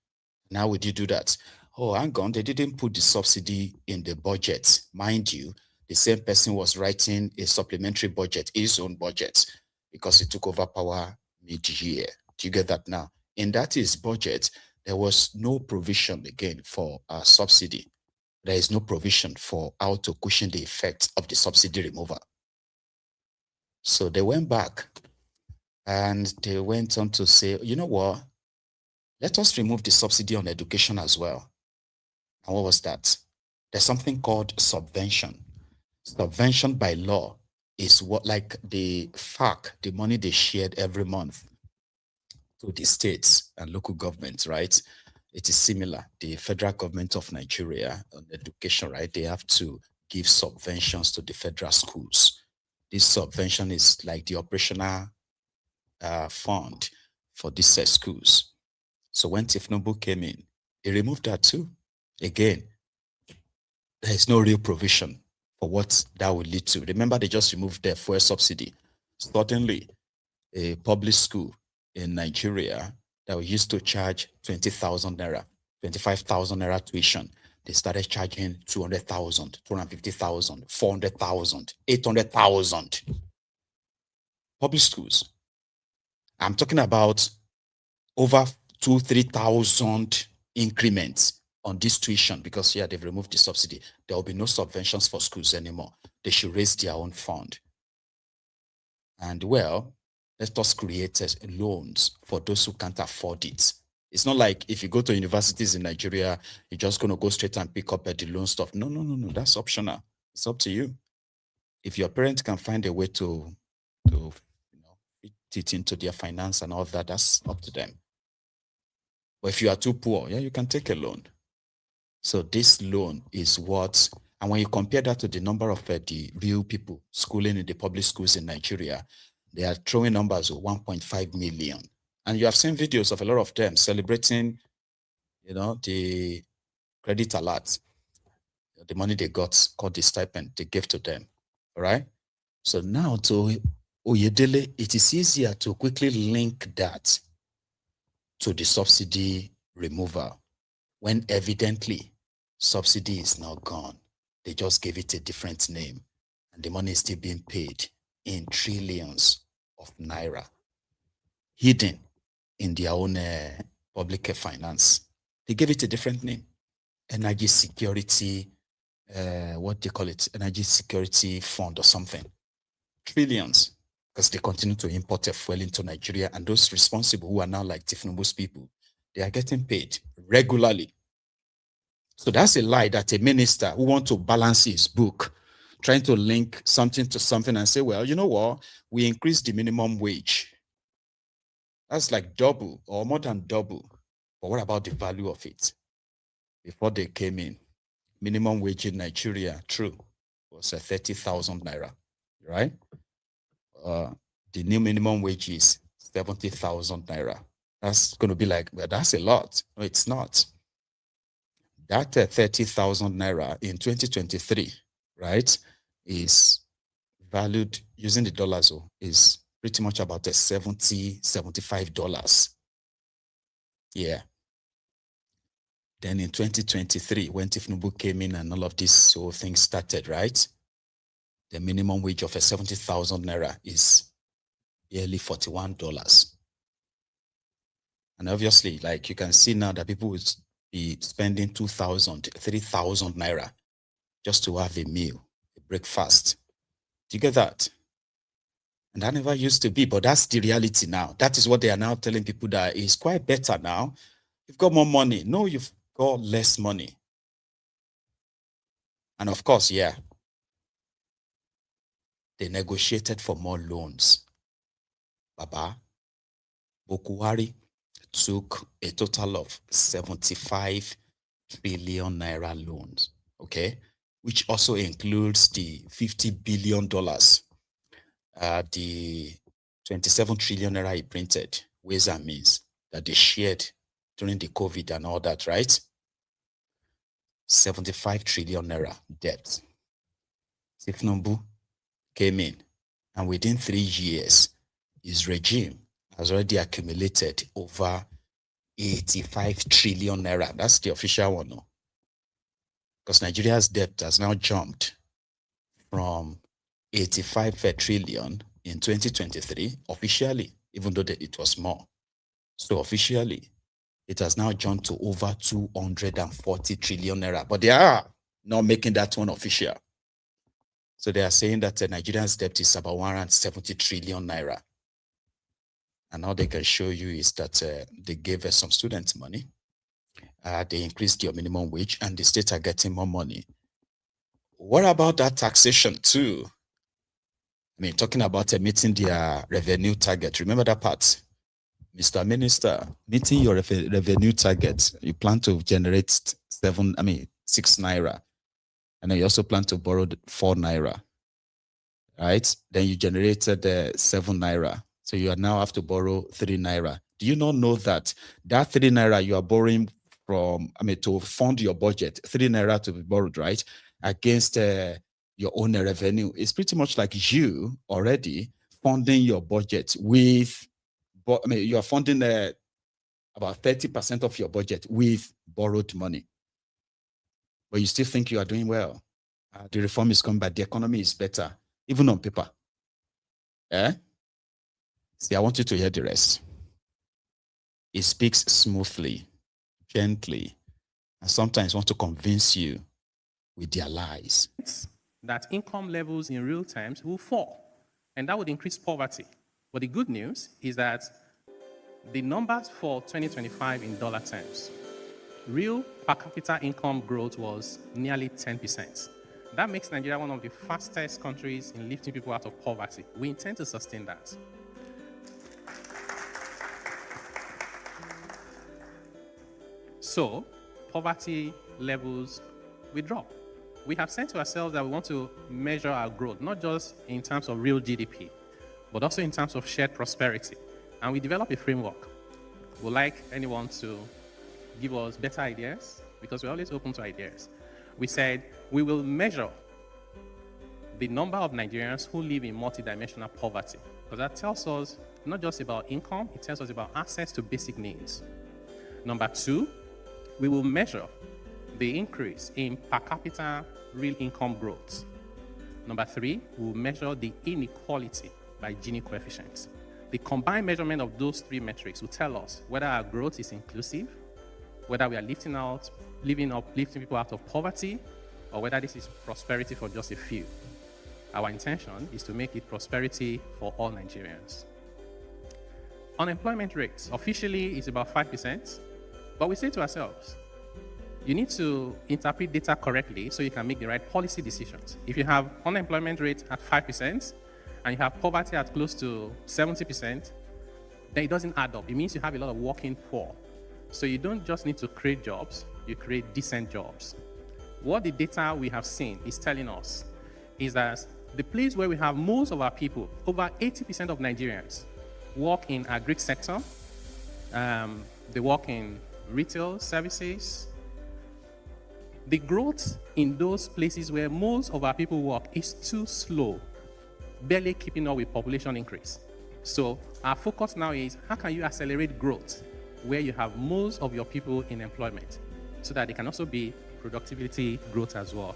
Now would you do that? Oh, hang on, they didn't put the subsidy in the budget. Mind you, the same person was writing a supplementary budget, his own budget, because he took over power mid-year. Do you get that now? In that his budget, there was no provision again for a subsidy. There is no provision for how to cushion the effect of the subsidy removal. So they went back and they went on to say, you know what? Let us remove the subsidy on education as well. And what was that? There's something called subvention. Subvention by law is what, like the FAC, the money they shared every month to the states and local governments, right? It is similar. The federal government of Nigeria on education, right? They have to give subventions to the federal schools. This subvention is like the operational fund for these schools. So when Tinubu came in, he removed that too. Again, there is no real provision for what that will lead to. Remember, they just removed the fuel subsidy. Suddenly, a public school in Nigeria that we used to charge 20,000 naira, 25,000 naira tuition, they started charging 200,000, 250,000, 400,000, 800,000. Public schools. I'm talking about over 2,000-3,000 increments on this tuition because, yeah, they've removed the subsidy. There will be no subventions for schools anymore. they should raise their own fund. And well, let us create loans for those who can't afford it. It's not like if you go to universities in Nigeria, you're just going to go straight and pick up the loan stuff. No, that's optional. It's up to you. If your parents can find a way to fit it into their finance and all that, that's up to them. But if you are too poor, yeah, you can take a loan. So this loan is what, and when you compare that to the number of the real people schooling in the public schools in Nigeria, they are throwing numbers of 1.5 million. And you have seen videos of a lot of them celebrating, the credit alert, the money they got called the stipend they gave to them. All right. So now to Oyedele, it is easier to quickly link that to the subsidy removal when evidently subsidy is now gone. They just gave it a different name and the money is still being paid in trillions of naira, hidden in their own public finance. They gave it a different name. Energy security, what they call it, energy security fund or something. Trillions, because they continue to import fuel into Nigeria, and those responsible who are now like Tinubu's people, they are getting paid regularly. So that's a lie that a minister who wants to balance his book, trying to link something to something and say, well, you know what, we increased the minimum wage. That's like double or more than double. But what about the value of it? Before they came in, minimum wage in Nigeria, true, was 30,000 naira, right? The new minimum wage is 70,000 naira. That's going to be like, well, that's a lot. No, it's not. That 30,000 naira in 2023, right, is valued using the dollars, is pretty much about $75. Yeah. Then in 2023, when Tinubu came in and all of these whole things started, right, the minimum wage of 70,000 naira is barely $41. And obviously, like you can see now that people will be spending 2,000, 3,000 naira just to have a meal, a breakfast. Do you get that? And that never used to be, but that's the reality now. That is what they are now telling people, that it's quite better now. You've got more money. No, you've got less money. And of course, yeah, they negotiated for more loans. Baba, Buhari took a total of 75 billion naira loans, okay, which also includes the $50 billion, the 27 trillion naira he printed, ways and means, that they shared during the COVID and all that, right? 75 trillion naira debt. Tinubu came in, and within 3 years, his regime has already accumulated over 85 trillion naira. That's the official one, no? Because Nigeria's debt has now jumped from 85 trillion in 2023, officially, even though it was more. So officially, it has now jumped to over 240 trillion naira. But they are not making that one official. So they are saying that Nigeria's debt is about 170 trillion naira. And all they can show you is that they gave some students money. They increased your minimum wage, and the states are getting more money. What about that taxation too? I mean, talking about meeting their revenue target. Remember that part? Mr. Minister, meeting your revenue target, you plan to generate 6 naira. And then you also plan to borrow 4 naira, right? Then you generated 7 naira. So you now have to borrow 3 naira. Do you not know that 3 naira you are borrowing from, to fund your budget, 3 naira to be borrowed, right? Against your own revenue. It's pretty much like you already funding your budget with, you are funding about 30% of your budget with borrowed money. But you still think you are doing well. The reform is coming, but the economy is better, even on paper. See, I want you to hear the rest. It speaks smoothly, gently, and sometimes want to convince you with their lies. that income levels in real terms will fall, and that would increase poverty. But the good news is that the numbers for 2025 in dollar terms, real per capita income growth was nearly 10%. That makes Nigeria one of the fastest countries in lifting people out of poverty. We intend to sustain that. So, poverty levels will drop. We have said to ourselves that we want to measure our growth, not just in terms of real GDP, but also in terms of shared prosperity. And we develop a framework. We'd like anyone to give us better ideas, because we're always open to ideas. We said we will measure the number of Nigerians who live in multidimensional poverty, because that tells us not just about income, it tells us about access to basic needs. Number two, we will measure the increase in per capita real income growth. Number three, we will measure the inequality by Gini coefficient. The combined measurement of those three metrics will tell us whether our growth is inclusive, whether we are lifting people out of poverty, or whether this is prosperity for just a few. Our intention is to make it prosperity for all Nigerians. Unemployment rate officially is about 5%, but we say to ourselves, you need to interpret data correctly so you can make the right policy decisions. If you have unemployment rate at 5% and you have poverty at close to 70%, then it doesn't add up. It means you have a lot of working poor. So you don't just need to create jobs, you create decent jobs. What the data we have seen is telling us is that the place where we have most of our people, over 80% of Nigerians, work in agri sector, they work in retail services. The growth in those places where most of our people work is too slow, barely keeping up with population increase. So our focus now is how can you accelerate growth where you have most of your people in employment so that they can also be productivity growth as well.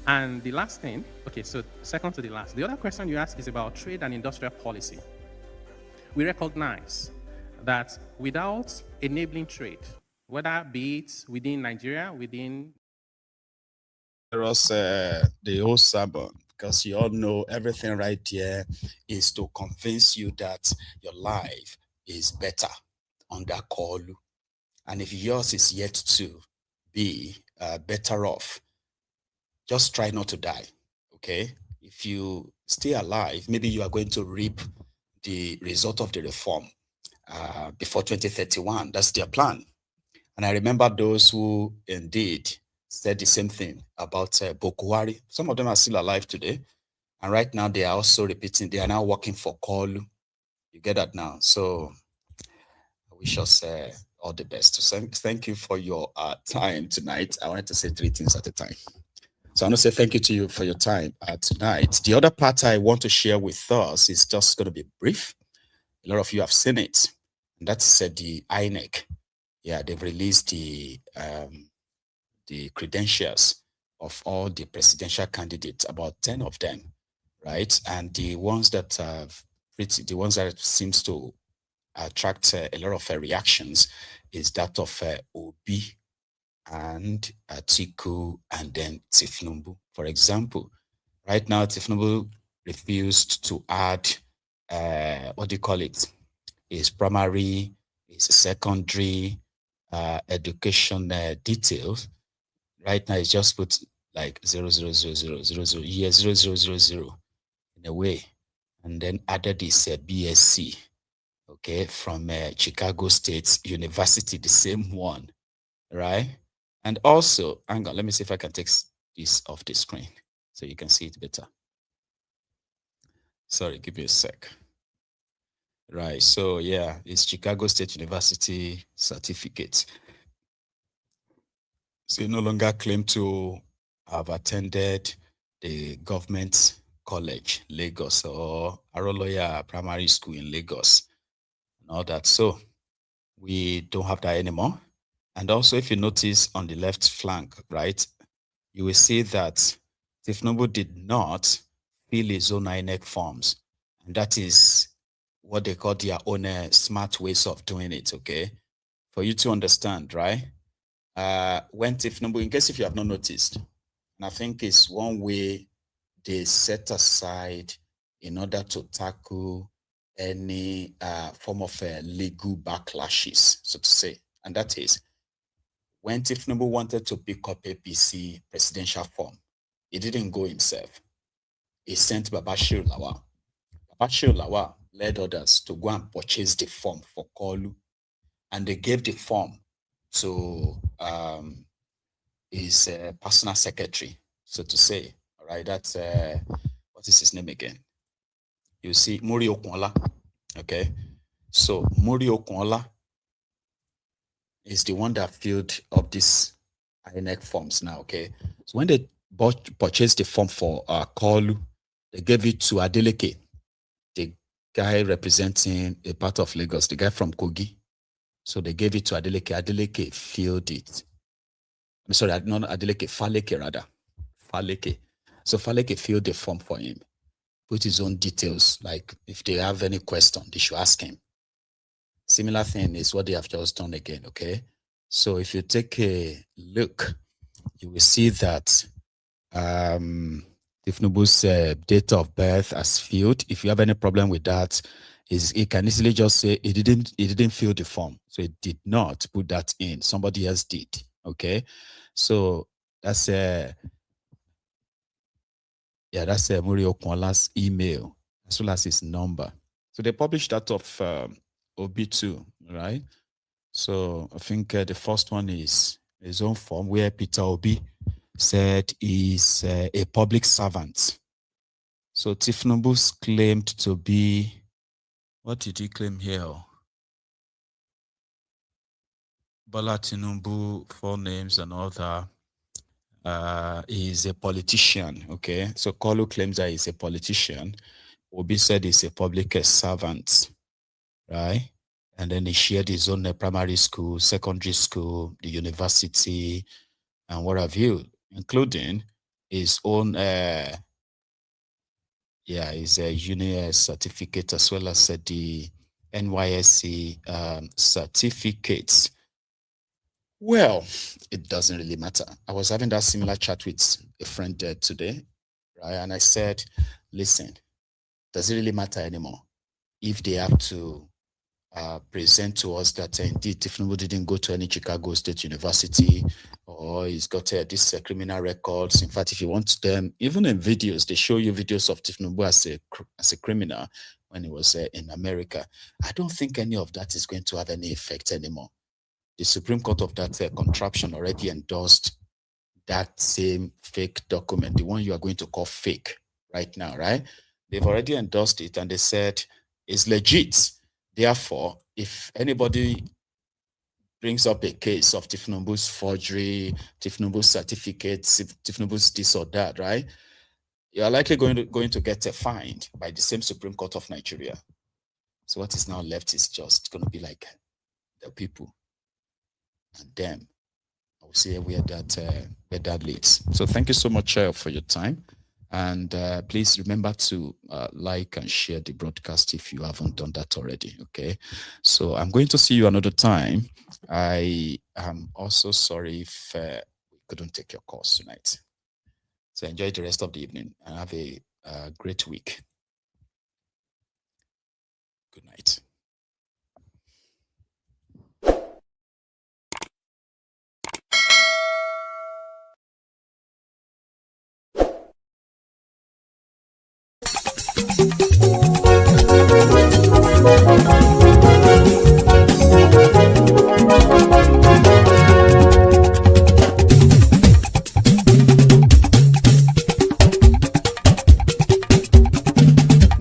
And the last thing, okay, so second to the last, the other question you ask is about trade and industrial policy. We recognize that without enabling trade, whether be it within Nigeria, within the whole sermon, because you all know everything right here is to convince you that your life is better under Kolu. And if yours is yet to be better off, just try not to die, okay? If you stay alive, maybe you are going to reap the result of the reform before 2031. That's their plan. And I remember those who indeed said the same thing about Bokuwari. Some of them are still alive today. And right now they are also repeating, they are now working for Kolu. You get that now? So I wish us all the best. So thank you for your time tonight. I wanted to say three things at a time. So I want to say thank you to you for your time tonight. The other part I want to share with us is just going to be brief. A lot of you have seen it. And that's the INEC. Yeah, they've released the credentials of all the presidential candidates, about 10 of them, right? And the ones that seems to attract a lot of reactions is that of Obi and Atiku and then Tinubu. For example, right now Tinubu refused to add his primary, his secondary education details. Right now it's just put like 0000000 year 0000 in a way, and then added this BSc, okay, from Chicago State University, the same one, right? And also, hang on, let me see if I can take this off the screen so you can see it better. Sorry, give me a sec. Right, so yeah, it's Chicago State University certificate. So you no longer claim to have attended the government college, Lagos, or Aroloya Primary School in Lagos, and all that. So we don't have that anymore. And also, if you notice on the left flank, right, you will see that Tinubu did not fill his own INEC forms. And that is what they call their own smart ways of doing it, okay? For you to understand, right? When Tinubu, in case if you have not noticed, And I think it's one way they set aside in order to tackle any form of legal backlashes, so to say. And that is, when Tinubu wanted to pick up APC presidential form, he didn't go himself. He sent Babashir Lawal. Babashir Lawal led others to go and purchase the form for Kolu, and they gave the form to his personal secretary, so to say. All right, that's what is his name again? You see, Muri Okunla. Okay, so Muri Okunla is the one that filled up these INEC forms now. Okay, so when they purchased the form for Kolu, they gave it to Adeleke, the guy representing a part of Lagos, the guy from Kogi. So they gave it to Adeleke. Adeleke filled it. I'm sorry, not Adeleke, Faleke rather. Faleke. So Faleke filled the form for him, put his own details, like if they have any question, they should ask him. Similar thing is what they have just done again, okay? So if you take a look, you will see that Tinubu's date of birth as filled. If you have any problem with that, he can easily just say he didn't fill the form, so he did not put that in. Somebody else did. Okay, so that's Muri Okunla's email as well as his number. So they published that of OB2, right? So I think the first one is his own form where Peter Obi said he's a public servant. So Tinubu's claimed to be, what did he claim here? Bola Tinubu, 4 names and all that. He's a politician, okay? So Kolu claims that he's a politician. Obi said he's a public servant, right? And then he shared his own primary school, secondary school, the university, and what have you, including his own, his uni certificate as well as the NYSC certificates. Well, it doesn't really matter. I was having that similar chat with a friend today, right? And I said, listen, does it really matter anymore if they have to present to us that indeed Tinubu didn't go to any Chicago State University or he's got these criminal records? In fact, if you want them, even in videos, they show you videos of Tinubu as a criminal when he was in America. I don't think any of that is going to have any effect anymore. The Supreme Court of that contraption already endorsed that same fake document, the one you are going to call fake right now, right? They've already endorsed it and they said it's legit. Therefore, if anybody brings up a case of Tinubu's forgery, Tinubu's certificates, Tinubu's this or that, right? You are likely going to get fined by the same Supreme Court of Nigeria. So what is now left is just going to be like the people and them. I will see where that leads. So thank you so much for your time. And please remember to like and share the broadcast if you haven't done that already, okay? So I'm going to see you another time. I am also sorry if we couldn't take your calls tonight. So enjoy the rest of the evening and have a great week. Good night.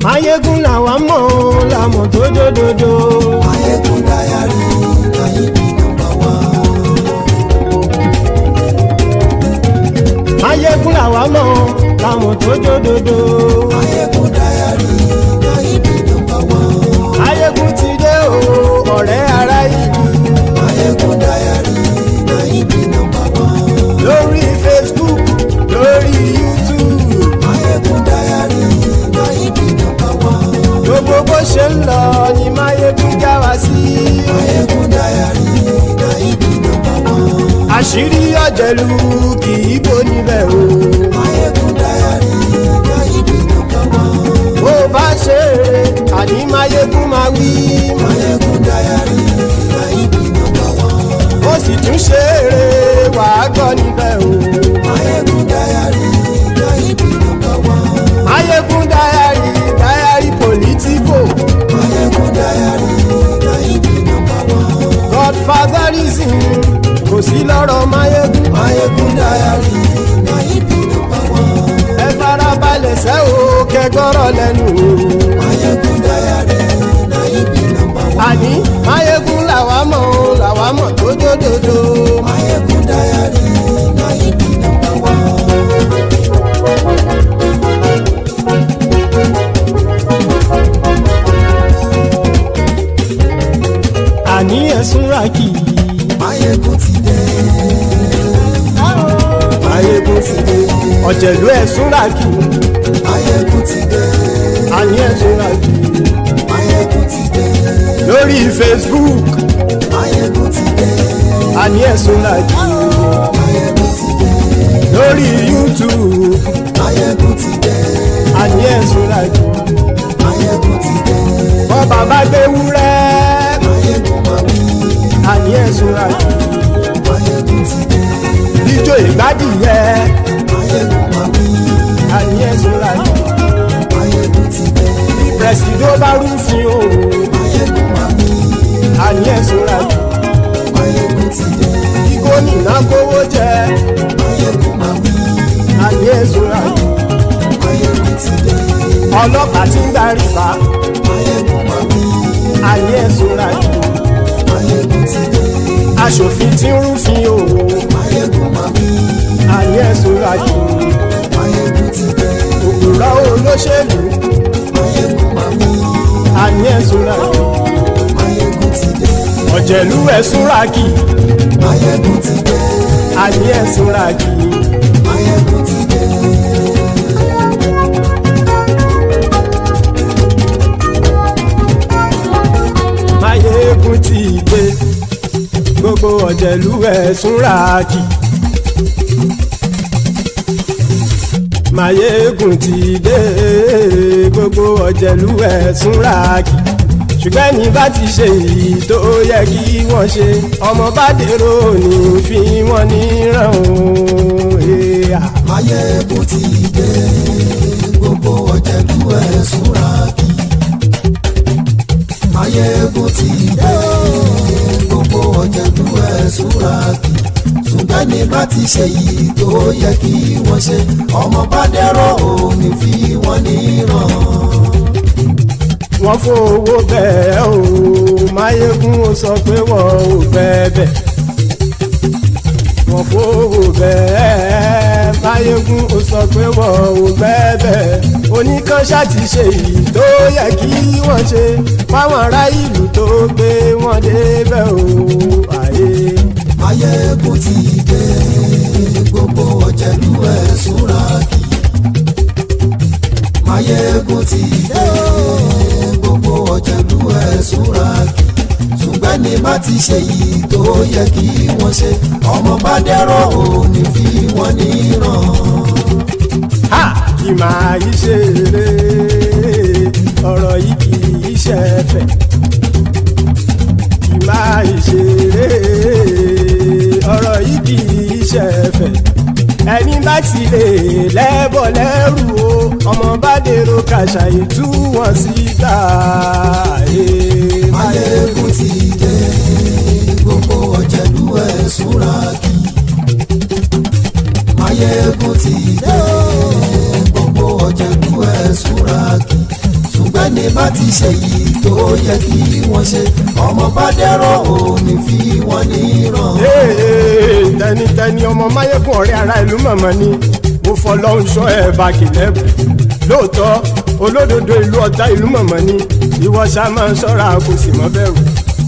Maiyegun làwa mọ̀ làmọ̀ tó dòdòdò. Maiyegun dayari Nayibi #1. Maiyegun làwa mọ̀ làmọ̀ tó dòdòdò. Maiyegun dayari Nayibi #1. Maiyegun ti dé o ọ̀rẹ́ ara ìlú. Maiyegun dayari Nayibi #1. Lórí Facebook, lórí YouTube. Maiyegun dayari Nayibi #1. Gbogbo bó ṣe ń lọ ni Maiyegun já wa sí. Maiyegun dayari Nayibi #1. Àṣírí ọ̀jẹ̀lú kì í bó níbẹ̀ o. Maiyegun Diary Nayibi #1. Bó bá ṣe eré àní Maiyegun máa wí. Maiyegun Diary Nayibi #1. Ó sì tún ṣe eré wàá gbọ́ níbẹ̀ o. Maiyegun Diary Nayibi #1. Maiyegun Diary Politico. Maiyegun Diary Nayibi #1. Godfatherism kò sí lọ́rọ̀ Maiyegun. Maiyegun Diary Nayibi #1. Ẹ farabalẹ̀ sẹ́ o kẹgọ́rọ̀ lẹ́nu o. Maiyegun Diary Nayibi #1. Àní Maiyegun làwa mọ̀ tó dòdòdò. Maiyegun Diary Nayibi #1. Àní ẹ̀sùn ràkì. Maiyegun ti dé. Maiyegun ti dé. Ọ̀jẹ̀lú ẹ̀sùn ràkì. Maiyegun ti dé. Àní ẹ̀sùn ràkì. Maiyegun ti dé. Lórí Facebook. Maiyegun ti dé. Àní ẹ̀sùn ràkì. Maiyegun ti dé. Lórí YouTube. Maiyegun ti dé. Àní ẹ̀sùn ràkì. Maiyegun ti dé. Bọ́ bàbá gbé wúrẹ́. Maiyegun máa wí. Àní ẹ̀sùn ràkì. Maiyegun ti dé. Ijó ìgbádìyẹ. Maiyegun máa wí. Àní ẹ̀sùn ràkì. Maiyegun ti dé. Bí pẹ̀sìdó bá rúfin o. Maiyegun máa wí. Àní ẹ̀sùn ràkì. Maiyegun ti dé. Bí gómìnà kówó jẹ. Maiyegun máa wí. Àní ẹ̀sùn ràkì. Maiyegun ti dé. Ọlọ́pàá tí ń darí bá. Maiyegun máa wí. Àní ẹ̀sùn ràkì. Maiyegun ti dé. Aṣòfin tí ń rúfin o. Maiyegun máa wí. Àní ẹ̀sùn ràkì. Maiyegun ti dé. Òpùrọ́ olóṣèlú. Maiyegun máa wí. Àní ẹ̀sùn ràkì. Maiyegun ti dé. Ọ̀jẹ̀lú ẹ̀sùn ràkì. Maiyegun ti dé. Àní ẹ̀sùn ràkì. Maiyegun ti dé. Maiyegun ti dé. Gbogbo ọ̀jẹ̀lú ẹ̀sùn ràkì. Maiyegun ti dé. Gbogbo ọ̀jẹ̀lú ẹ̀sùn ràkì. Ṣùgbọ́n ní bá ti ṣe èyí tó yẹ kí wọ́n ṣe, ọmọ bá dèrò ní fi wọ́n níran o. Maiyegun ti dé. Gbogbo ọ̀jẹ̀lú ẹ̀sùn ràkì. Maiyegun ti dé. Gbogbo ọ̀jẹ̀lú ẹ̀sùn ràkì. Ṣùgbọ́n ní bá ti ṣe yìí tó yẹ kí wọ́n ṣe, ọmọ bá dẹ́rọ̀ ò ní fi wọ́n níran. Wọ́n fowó bẹ́ẹ̀ o. Maiyegun ó sọ pé wọ́n ò bẹ́ẹ̀. Wọ́n fowó bẹ́ẹ̀. Maiyegun ó sọ pé wọ́n ò bẹ́ẹ̀. Oníkan ṣáàtì ṣe èyí tó yẹ kí wọ́n ṣe fáwọn ará ìlú tó gbé wọn débẹ̀ o. Maiyegun ti dé. Gbogbo ọ̀jẹ̀lú ẹ̀sùn ràkì. Maiyegun ti dé. Gbogbo ọ̀jẹ̀lú ẹ̀sùn ràkì. Ṣùgbọ́n ní bá ti ṣe yìí tó yẹ kí wọ́n ṣe, ọmọ bá dẹ́rọ̀ ò ní fi wọ́n níran. Kì máa yí ṣe eré, ọ̀rọ̀ yìí kì í ṣe ẹ̀fẹ̀. Kì máa yí ṣe eré, ọ̀rọ̀ yìí kì í ṣe ẹ̀fẹ̀. Ẹni bá ti lè lẹ́bọ̀ lẹ́rù o, ọmọ bá dèrò kàṣà ìtú wọn síta. Maiyegun ti dé. Gbogbo ọ̀jẹ̀lú ẹ̀sùn ràkì. Maiyegun ti dé. Gbogbo ọ̀jẹ̀lú ẹ̀sùn ràkì. Ṣùgbọ́n ní bá ti ṣe yìí tó yẹ kí wọ́n ṣe, ọmọ bá dẹ́rọ̀ ò ní fi wọ́n níran. Tẹnitẹni ọmọ Maiyegun ọ̀rẹ́ ara ìlú mọ̀mọ́ ni. Mo fọlọ́run ṣọ́ ẹ̀ bá kìlẹ́bù. Lóòótọ́ olódodo ìlú ọ̀tá ìlú mọ̀mọ́ ni. Ìwọ ṣá máa ń ṣọ́ra kò sì mọ́ bẹ̀rù.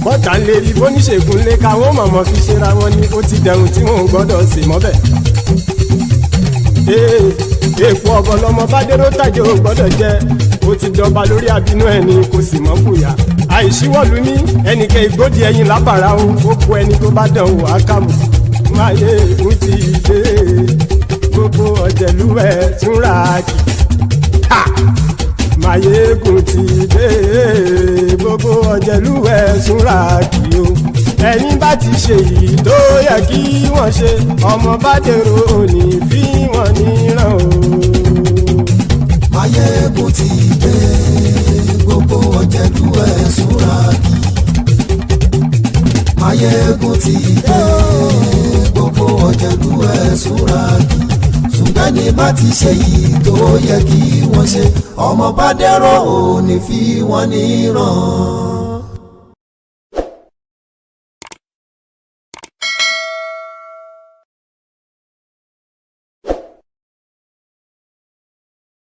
Bọ́tà ń lè rí bóníṣègùn lé káwọn mọ̀mọ́ fi ṣera wọn ni ó ti dẹrùn tí wọn ò gbọ́dọ̀ sì mọ́bẹ̀. Èèpo ọ̀gọ̀ lọmọ bá dérò tàjẹ́ ò gbọ́dọ̀ jẹ́. Ó ti dọba lórí àbínú ẹni kò sì mọ́ fòyà. Àìsíwọ̀lú ní ẹnìkẹ́ ìgbódì ẹyin lábàrá o. Ó kó ẹni tó bá dán o àkàmù. Maiyegun ti dé gbogbo ọ̀jẹ̀lú ẹ̀ túnra kì. Maiyegun ti dé gbogbo ọ̀jẹ̀lú ẹ̀ túnra kì o. Ẹ̀yin bá ti ṣe èyí tó yẹ kí wọ́n ṣe ọmọ bá dèrò òní fi wọ́n níran o. Maiyegun ti dé gbogbo ọ̀jẹ̀lú ẹ̀ túnra kì. Maiyegun ti dé gbogbo ọ̀jẹ̀lú ẹ̀ túnra kì. Ṣùgbọ́n ní bá ti ṣe yìí tó yẹ kí wọ́n ṣe ọmọ bá dẹ̀rọ̀ òní fi wọ́n níran.